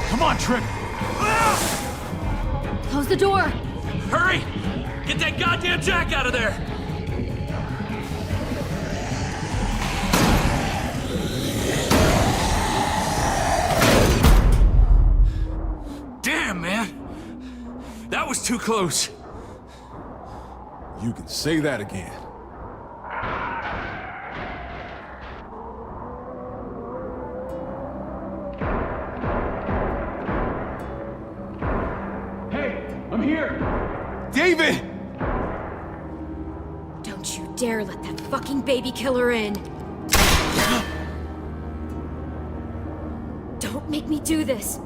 Come on, Tripp! Close the door! Hurry! Get that goddamn Jack out of there! Damn, man! That was too close. You can say that again. I'm here! David! Don't you dare let that fucking baby killer in! Don't make me do this!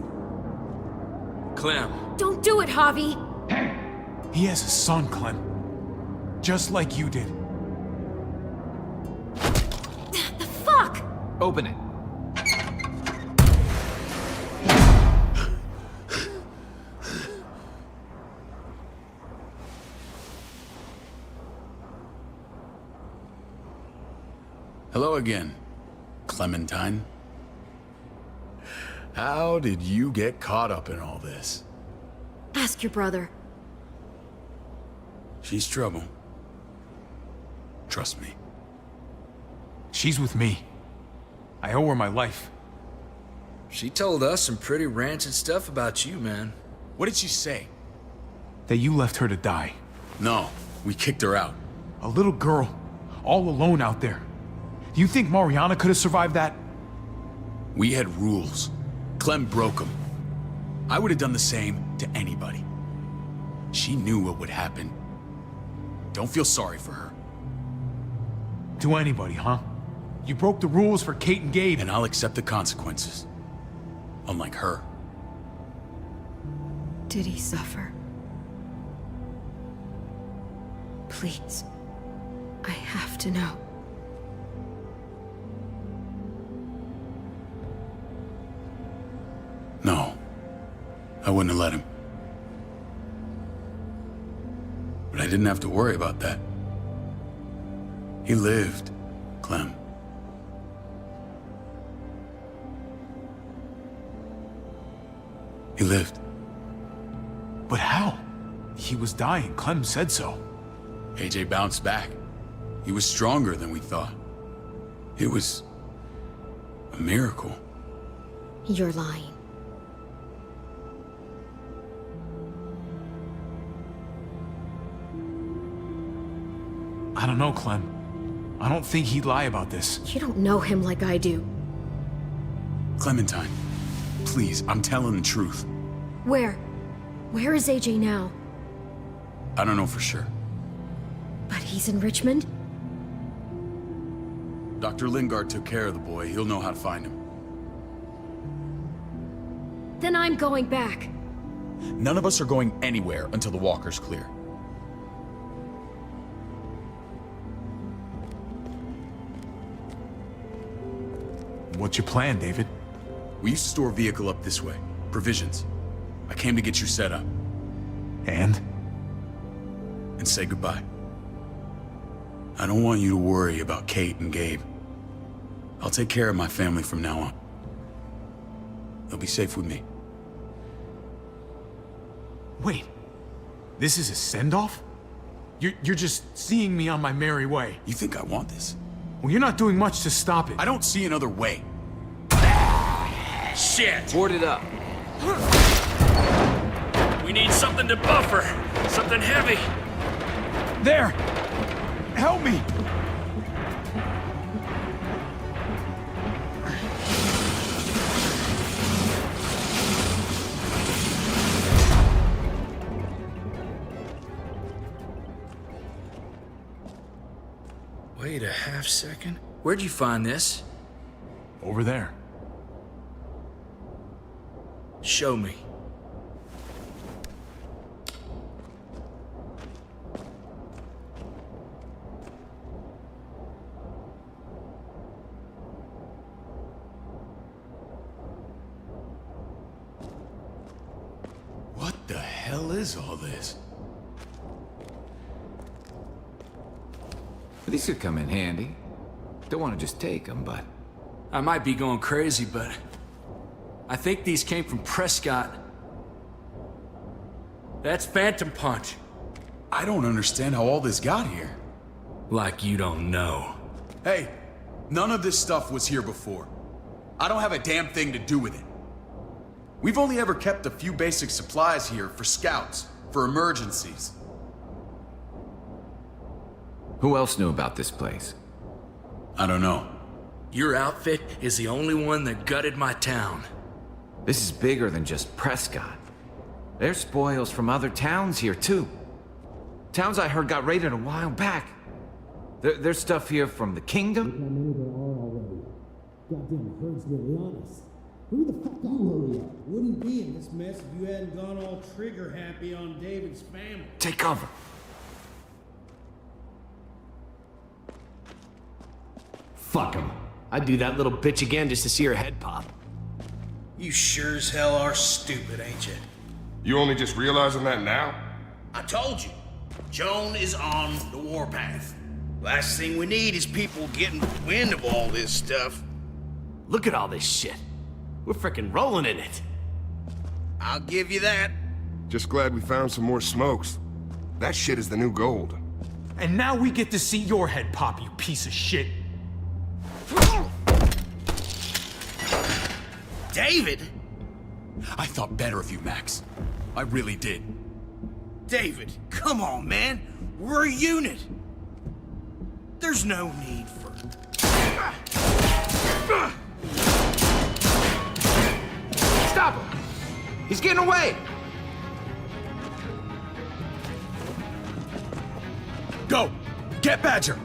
Clem. Don't do it, Javi! He has a son, Clem. Just like you did. The fuck?! Open it. Hello again, Clementine. How did you get caught up in all this? Ask your brother. She's trouble. Trust me. She's with me. I owe her my life. She told us some pretty rancid stuff about you, man. What did she say? That you left her to die. No, we kicked her out. A little girl, all alone out there. Do you think Mariana could have survived that? We had rules. Clem broke them. I would have done the same to anybody. She knew what would happen. Don't feel sorry for her. To anybody, huh? You broke the rules for Kate and Gabe. And I'll accept the consequences. Unlike her. Did he suffer? Please. I have to know. No. I wouldn't have let him. But I didn't have to worry about that. He lived, Clem. He lived. But how? He was dying. Clem said so. AJ bounced back. He was stronger than we thought. It was a miracle. You're lying. I don't know, Clem. I don't think he'd lie about this. You don't know him like I do. Clementine, please, I'm telling the truth. Where? Where is AJ now? I don't know for sure. But he's in Richmond? Dr. Lingard took care of the boy. He'll know how to find him. Then I'm going back. None of us are going anywhere until the walker's clear. What's your plan, David? We used to store a vehicle up this way. Provisions. I came to get you set up. And say goodbye. I don't want you to worry about Kate and Gabe. I'll take care of my family from now on. They'll be safe with me. Wait, this is a send-off? You're just seeing me on my merry way. You think I want this? Well, you're not doing much to stop it. I don't see another way. Shit! Board it up. We need something to buffer. Something heavy. There! Help me! Wait a half second. Where'd you find this? Over there. Show me. What the hell is all this? These could come in handy. Don't want to just take them, but... I might be going crazy, but I think these came from Prescott. That's Phantom Punch. I don't understand how all this got here. Like you don't know. Hey, none of this stuff was here before. I don't have a damn thing to do with it. We've only ever kept a few basic supplies here for scouts, for emergencies. Who else knew about this place? I don't know. Your outfit is the only one that gutted my town. This is bigger than just Prescott. There's spoils from other towns here, too. Towns I heard got raided a while back. There's stuff here from the kingdom. Goddamn herd's really on us. Who the fuck hurry up? Wouldn't be in this mess if you hadn't gone all trigger happy on David's family. Take cover. Fuck him. I'd do that little bitch again just to see her head pop. You sure as hell are stupid, ain't you? You only just realizing that now? I told you. Joan is on the warpath. Last thing we need is people getting wind of all this stuff. Look at all this shit. We're frickin' rolling in it. I'll give you that. Just glad we found some more smokes. That shit is the new gold. And now we get to see your head pop, you piece of shit. David? I thought better of you, Max. I really did. David, come on, man. We're a unit. There's no need for... Stop him! He's getting away! Go! Get Badger!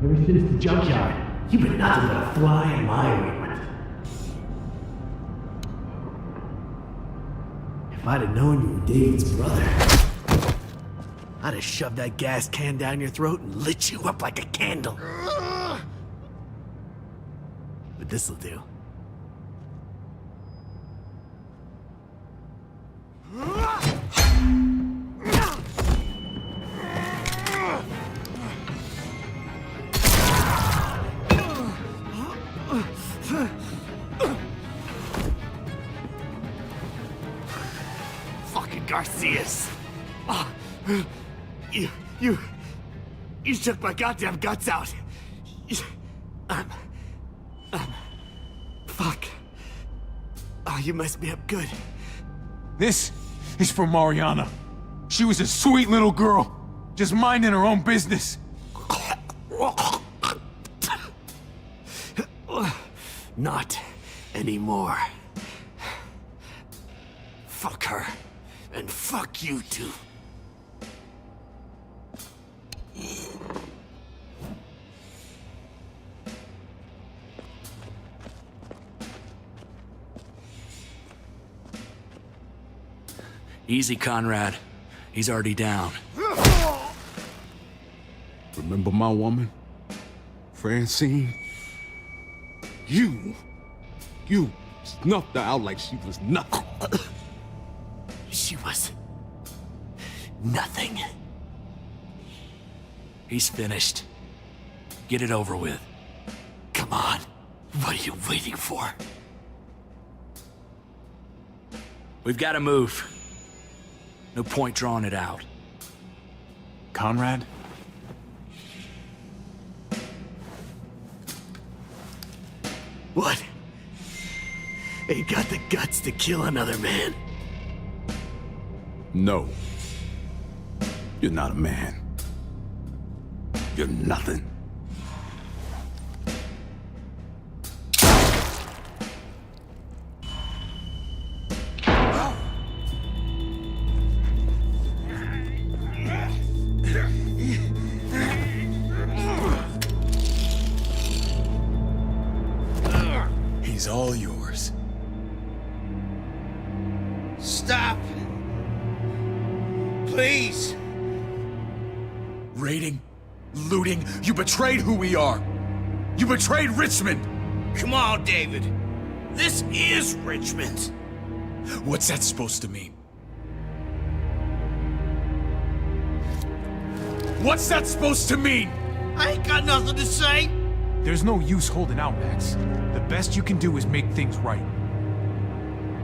Ever since the junkyard, you've been nothing but a fly in my ointment. If I'd have known you were David's brother, I'd have shoved that gas can down your throat and lit you up like a candle. But this'll do. Fucking Garcias. Oh, you took my goddamn guts out. Fuck. Oh, you messed me up good. This is for Mariana. She was a sweet little girl, just minding her own business. Not anymore. Fuck her. And fuck you too. Easy, Conrad. He's already down. Remember my woman? Francine? You snuffed her out like she was nothing. She was nothing. He's finished. Get it over with. Come on. What are you waiting for? We've got to move. No point drawing it out. Conrad? What? Ain't got the guts to kill another man? No. You're not a man. You're nothing. He's all yours. Stop. Please. Raiding, looting, you betrayed who we are. You betrayed Richmond. Come on, David. This is Richmond. What's that supposed to mean? What's that supposed to mean? I ain't got nothing to say. There's no use holding out, Max. The best you can do is make things right.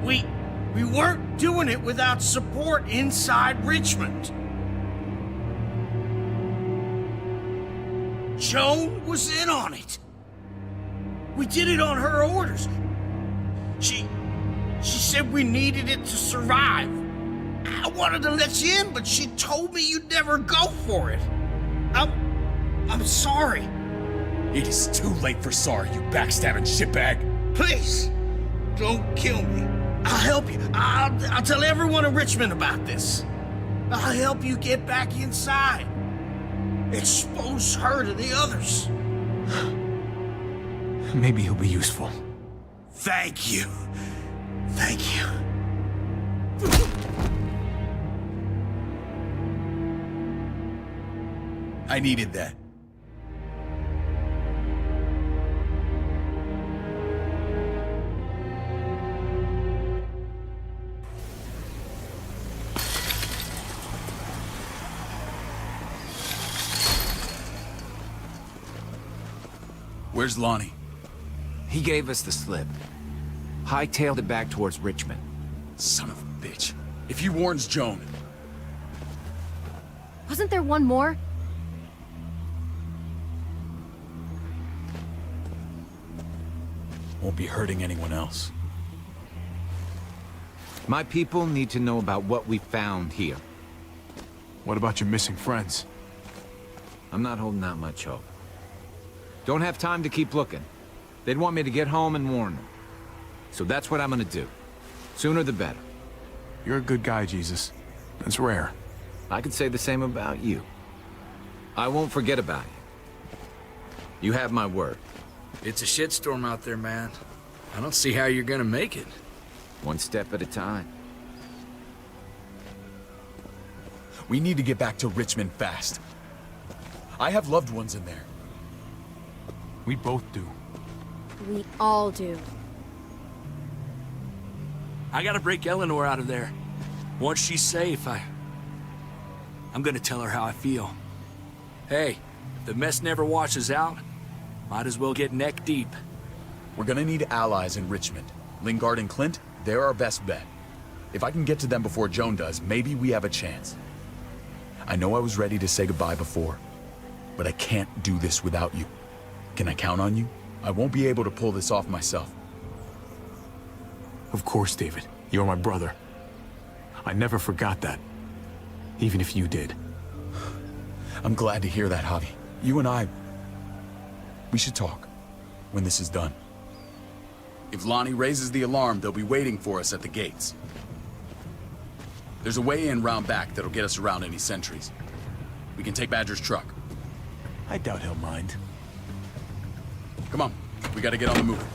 We weren't doing it without support inside Richmond. Joan was in on it. We did it on her orders. She said we needed it to survive. I wanted to let you in, but she told me you'd never go for it. I'm sorry. It is too late for sorry, you backstabbing shitbag. Please, don't kill me. I'll help you. I'll tell everyone in Richmond about this. I'll help you get back inside. Expose her to the others. Maybe he'll be useful. Thank you. Thank you. I needed that. Where's Lonnie? He gave us the slip. Hightailed it back towards Richmond. Son of a bitch. If he warns Joan... Wasn't there one more? Won't be hurting anyone else. My people need to know about what we found here. What about your missing friends? I'm not holding out much hope. Don't have time to keep looking. They'd want me to get home and warn them. So that's what I'm gonna do. Sooner the better. You're a good guy, Jesus. That's rare. I could say the same about you. I won't forget about you. You have my word. It's a shitstorm out there, man. I don't see how you're gonna make it. One step at a time. We need to get back to Richmond fast. I have loved ones in there. We both do. We all do. I gotta break Eleanor out of there. Once she's safe, I'm gonna tell her how I feel. Hey, if the mess never washes out, might as well get neck deep. We're gonna need allies in Richmond. Lingard and Clint, they're our best bet. If I can get to them before Joan does, maybe we have a chance. I know I was ready to say goodbye before, but I can't do this without you. Can I count on you? I won't be able to pull this off myself. Of course, David. You're my brother. I never forgot that. Even if you did. I'm glad to hear that, Javi. You and I, we should talk when this is done. If Lonnie raises the alarm, they'll be waiting for us at the gates. There's a way in round back that'll get us around any sentries. We can take Badger's truck. I doubt he'll mind. Come on, we gotta get on the move.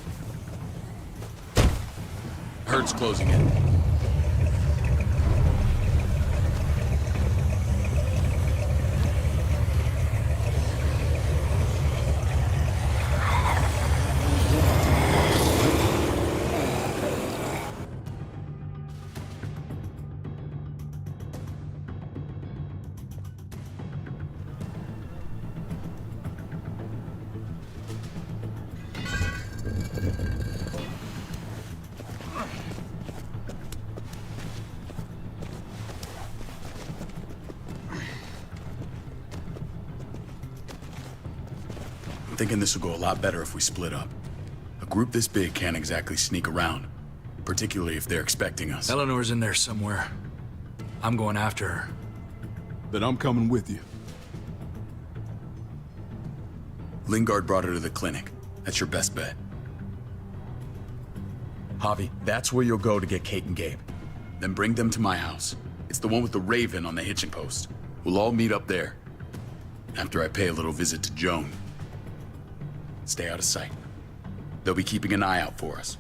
Herd's closing in. I'm thinking this will go a lot better if we split up. A group this big can't exactly sneak around, particularly if they're expecting us. Eleanor's in there somewhere. I'm going after her. Then I'm coming with you. Lingard brought her to the clinic. That's your best bet. Javi, that's where you'll go to get Kate and Gabe. Then bring them to my house. It's the one with the Raven on the hitching post. We'll all meet up there. After I pay a little visit to Joan. Stay out of sight. They'll be keeping an eye out for us.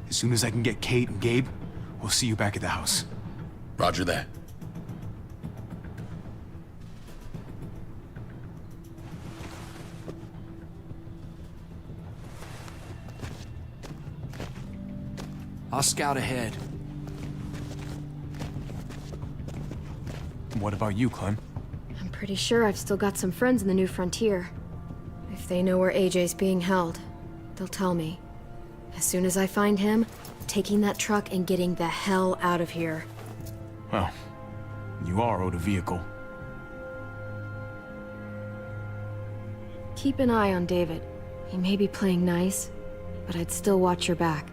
As soon as I can get Kate and Gabe, we'll see you back at the house. Roger that. I'll scout ahead. What about you, Clem? I'm pretty sure I've still got some friends in the New Frontier. If they know where AJ's being held, they'll tell me. As soon as I find him, taking that truck and getting the hell out of here. Well, you are owed a vehicle. Keep an eye on David. He may be playing nice, but I'd still watch your back.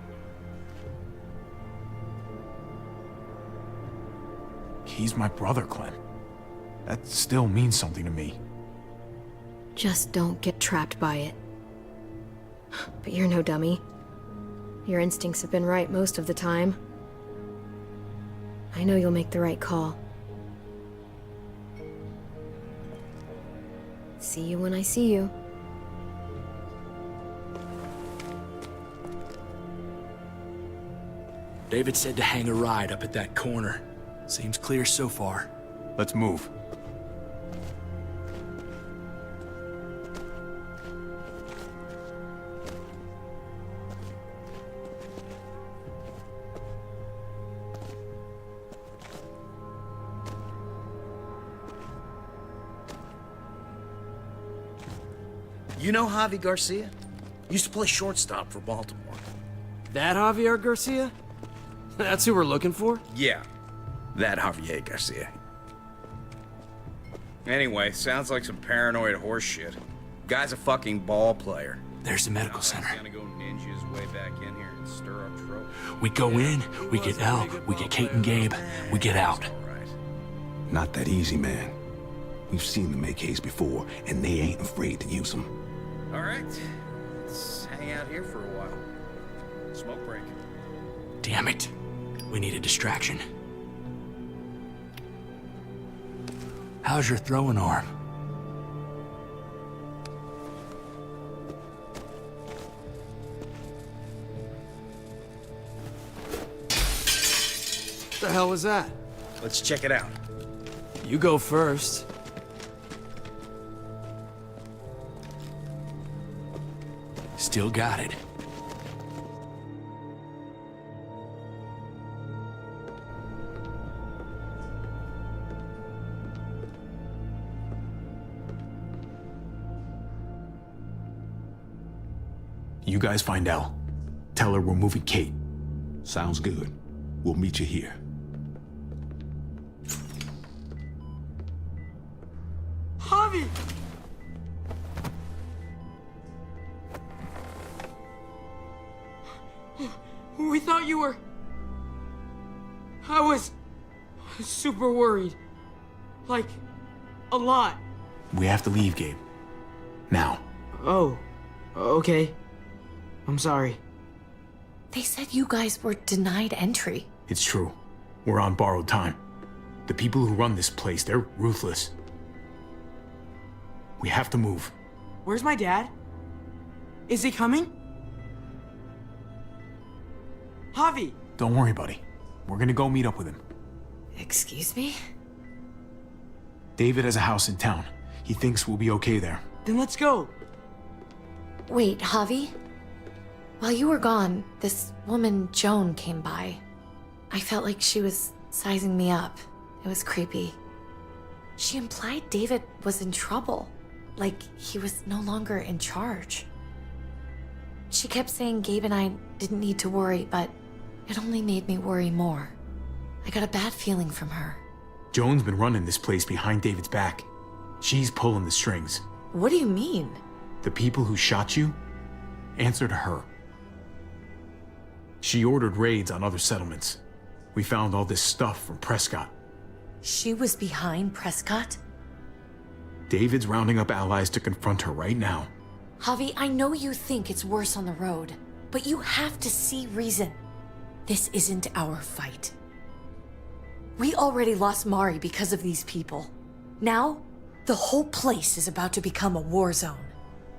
He's my brother, Clem. That still means something to me. Just don't get trapped by it. But you're no dummy. Your instincts have been right most of the time. I know you'll make the right call. See you when I see you. David said to hang a ride up at that corner. Seems clear so far. Let's move. You know Javi Garcia? Used to play shortstop for Baltimore. That Javier Garcia? That's who we're looking for? Yeah, that Javier Garcia. Anyway, sounds like some paranoid horse shit. Guy's a fucking ball player. There's the medical center. He's gonna go ninja his way back in here and stir up trouble. We go in, we get Elle, we get Kate and Gabe, we get out. Not that easy, man. We've seen them AKs before, and they ain't afraid to use them. All right, let's hang out here for a while. Smoke break. Damn it. We need a distraction. How's your throwing arm? The hell was that? Let's check it out. You go first. Still got it. You guys find Elle. Tell her we're moving Kate. Sounds good. We'll meet you here. Javi! We thought you were... I was super worried. Like, a lot. We have to leave, Gabe. Now. Oh, okay. I'm sorry. They said you guys were denied entry. It's true. We're on borrowed time. The people who run this place, they're ruthless. We have to move. Where's my dad? Is he coming? Javi! Don't worry, buddy. We're gonna go meet up with him. Excuse me? David has a house in town. He thinks we'll be okay there. Then let's go. Wait, Javi? While you were gone, this woman, Joan, came by. I felt like she was sizing me up. It was creepy. She implied David was in trouble. Like he was no longer in charge. She kept saying Gabe and I didn't need to worry, but it only made me worry more. I got a bad feeling from her. Joan's been running this place behind David's back. She's pulling the strings. What do you mean? The people who shot you answer to her. She ordered raids on other settlements. We found all this stuff from Prescott. She was behind Prescott? David's rounding up allies to confront her right now. Javi, I know you think it's worse on the road, but you have to see reason. This isn't our fight. We already lost Mari because of these people. Now, the whole place is about to become a war zone.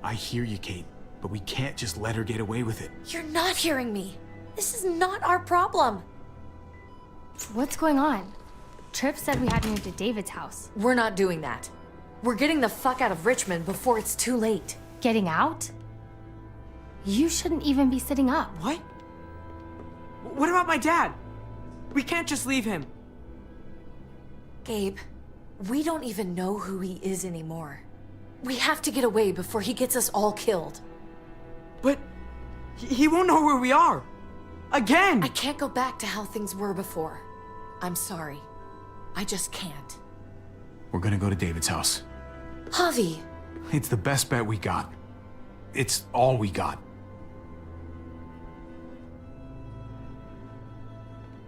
I hear you, Kate, but we can't just let her get away with it. You're not hearing me. This is not our problem. What's going on? Tripp said we had to move to David's house. We're not doing that. We're getting the fuck out of Richmond before it's too late. Getting out? You shouldn't even be sitting up. What? What about my dad? We can't just leave him. Gabe, we don't even know who he is anymore. We have to get away before he gets us all killed. But he won't know where we are. Again! I can't go back to how things were before. I'm sorry. I just can't. We're gonna go to David's house. Javi! It's the best bet we got. It's all we got.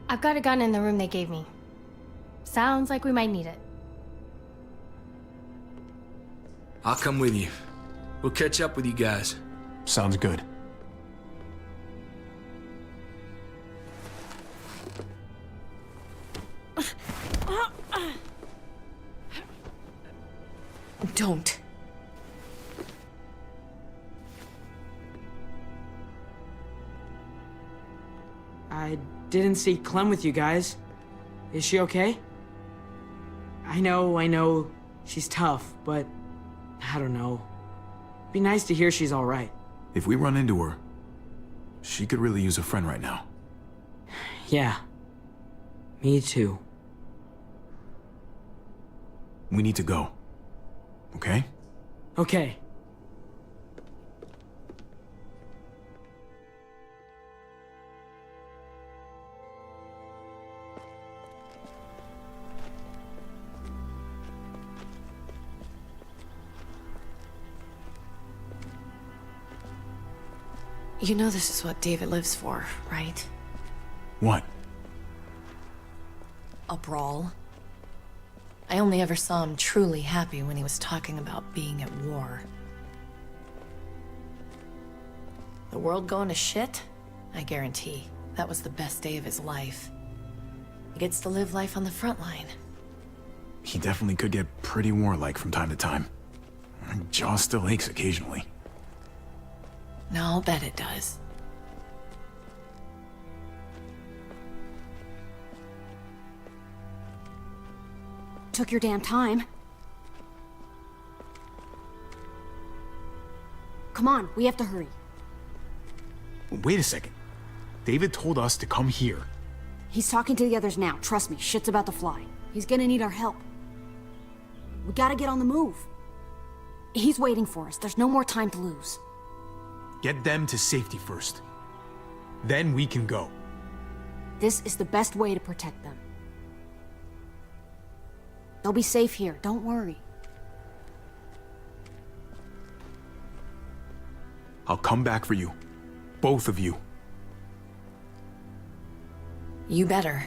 I've got a gun in the room they gave me. Sounds like we might need it. I'll come with you. We'll catch up with you guys. Sounds good. Don't. I didn't see Clem with you guys. Is she okay? I know, she's tough, but I don't know. Be nice to hear she's all right. If we run into her, she could really use a friend right now. Yeah. Me too. We need to go. Okay? Okay. You know this is what David lives for, right? What? A brawl. I only ever saw him truly happy when he was talking about being at war. The world going to shit? I guarantee that was the best day of his life. He gets to live life on the front line. He definitely could get pretty warlike from time to time. My jaw still aches occasionally. No, I'll bet it does. took your damn time. Come on, we have to hurry. Wait a second. David told us to come here. He's talking to the others now. Trust me, shit's about to fly. He's gonna need our help. We gotta get on the move. He's waiting for us. There's no more time to lose. Get them to safety first. Then we can go. This is the best way to protect them. They'll be safe here, don't worry. I'll come back for you. Both of you. You better.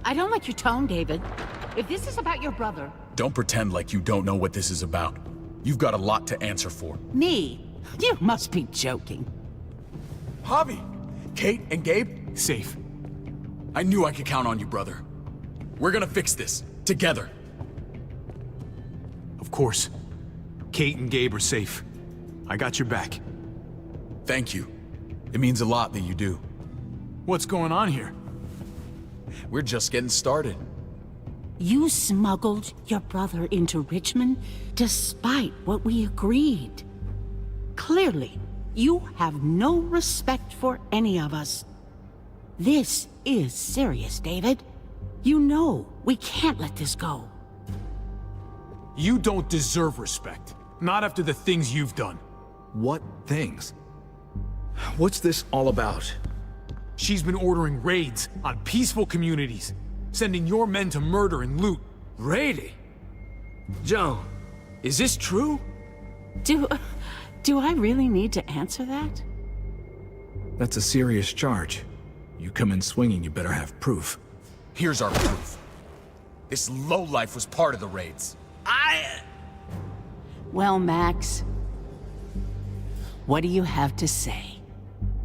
I don't like your tone, David. If this is about your brother... Don't pretend like you don't know what this is about. You've got a lot to answer for. Me? You must be joking. Javi! Kate and Gabe? Safe. I knew I could count on you, brother. We're gonna fix this. Together. Of course. Kate and Gabe are safe. I got your back. Thank you. It means a lot that you do. What's going on here? We're just getting started. You smuggled your brother into Richmond despite what we agreed. Clearly, you have no respect for any of us. This is serious, David. You know we can't let this go. You don't deserve respect. Not after the things you've done. What things? What's this all about? She's been ordering raids on peaceful communities, sending your men to murder and loot. Raiding? Joan, is this true? Do I really need to answer that? That's a serious charge. You come in swinging, you better have proof. Here's our proof. This lowlife was part of the raids. Well, Max, what do you have to say?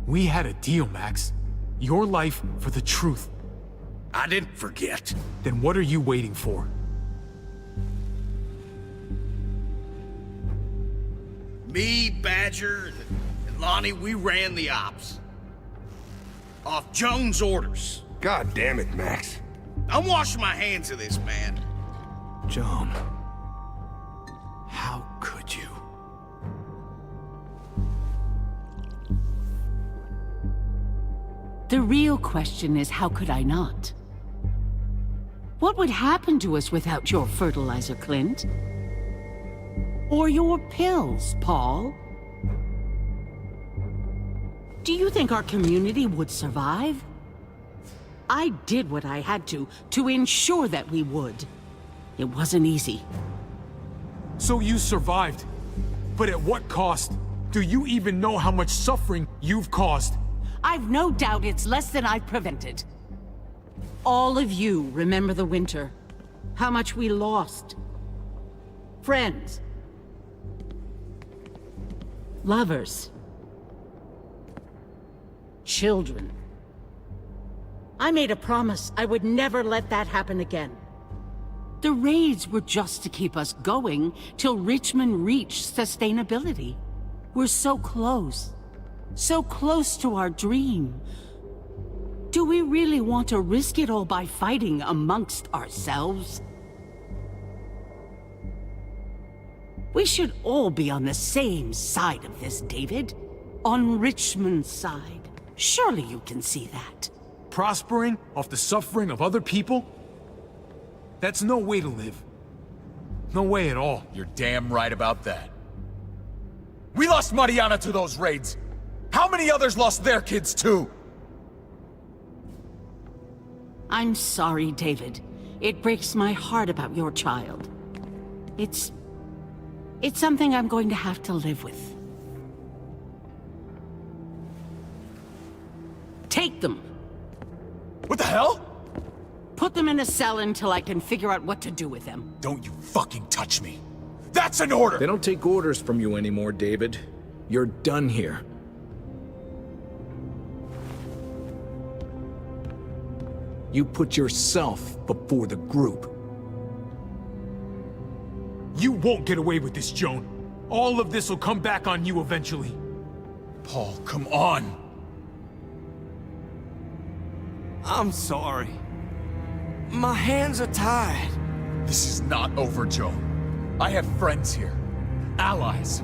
We had a deal, Max. Your life for the truth. I didn't forget. Then what are you waiting for? Me, Badger, and Lonnie, we ran the ops. Off Joan's orders. God damn it, Max. I'm washing my hands of this, man. Joan. How could you? The real question is, how could I not? What would happen to us without your fertilizer, Clint? Or your pills, Paul? Do you think our community would survive? I did what I had to ensure that we would. It wasn't easy. So you survived. But at what cost? Do you even know how much suffering you've caused? I've no doubt it's less than I've prevented. All of you remember the winter. How much we lost. Friends. Lovers. Children. I made a promise I would never let that happen again. The raids were just to keep us going till Richmond reached sustainability. We're so close. So close to our dream. Do we really want to risk it all by fighting amongst ourselves? We should all be on the same side of this, David. On Richmond's side. Surely you can see that. Prospering off the suffering of other people? That's no way to live. No way at all. You're damn right about that. We lost Mariana to those raids. How many others lost their kids too? I'm sorry, David. It breaks my heart about your child. It's something I'm going to have to live with. Take them. What the hell? Put them in a cell until I can figure out what to do with them. Don't you fucking touch me. That's an order! They don't take orders from you anymore, David. You're done here. You put yourself before the group. You won't get away with this, Joan. All of this will come back on you eventually. Paul, come on. I'm sorry. My hands are tied. This is not over, Joan. I have friends here. Allies.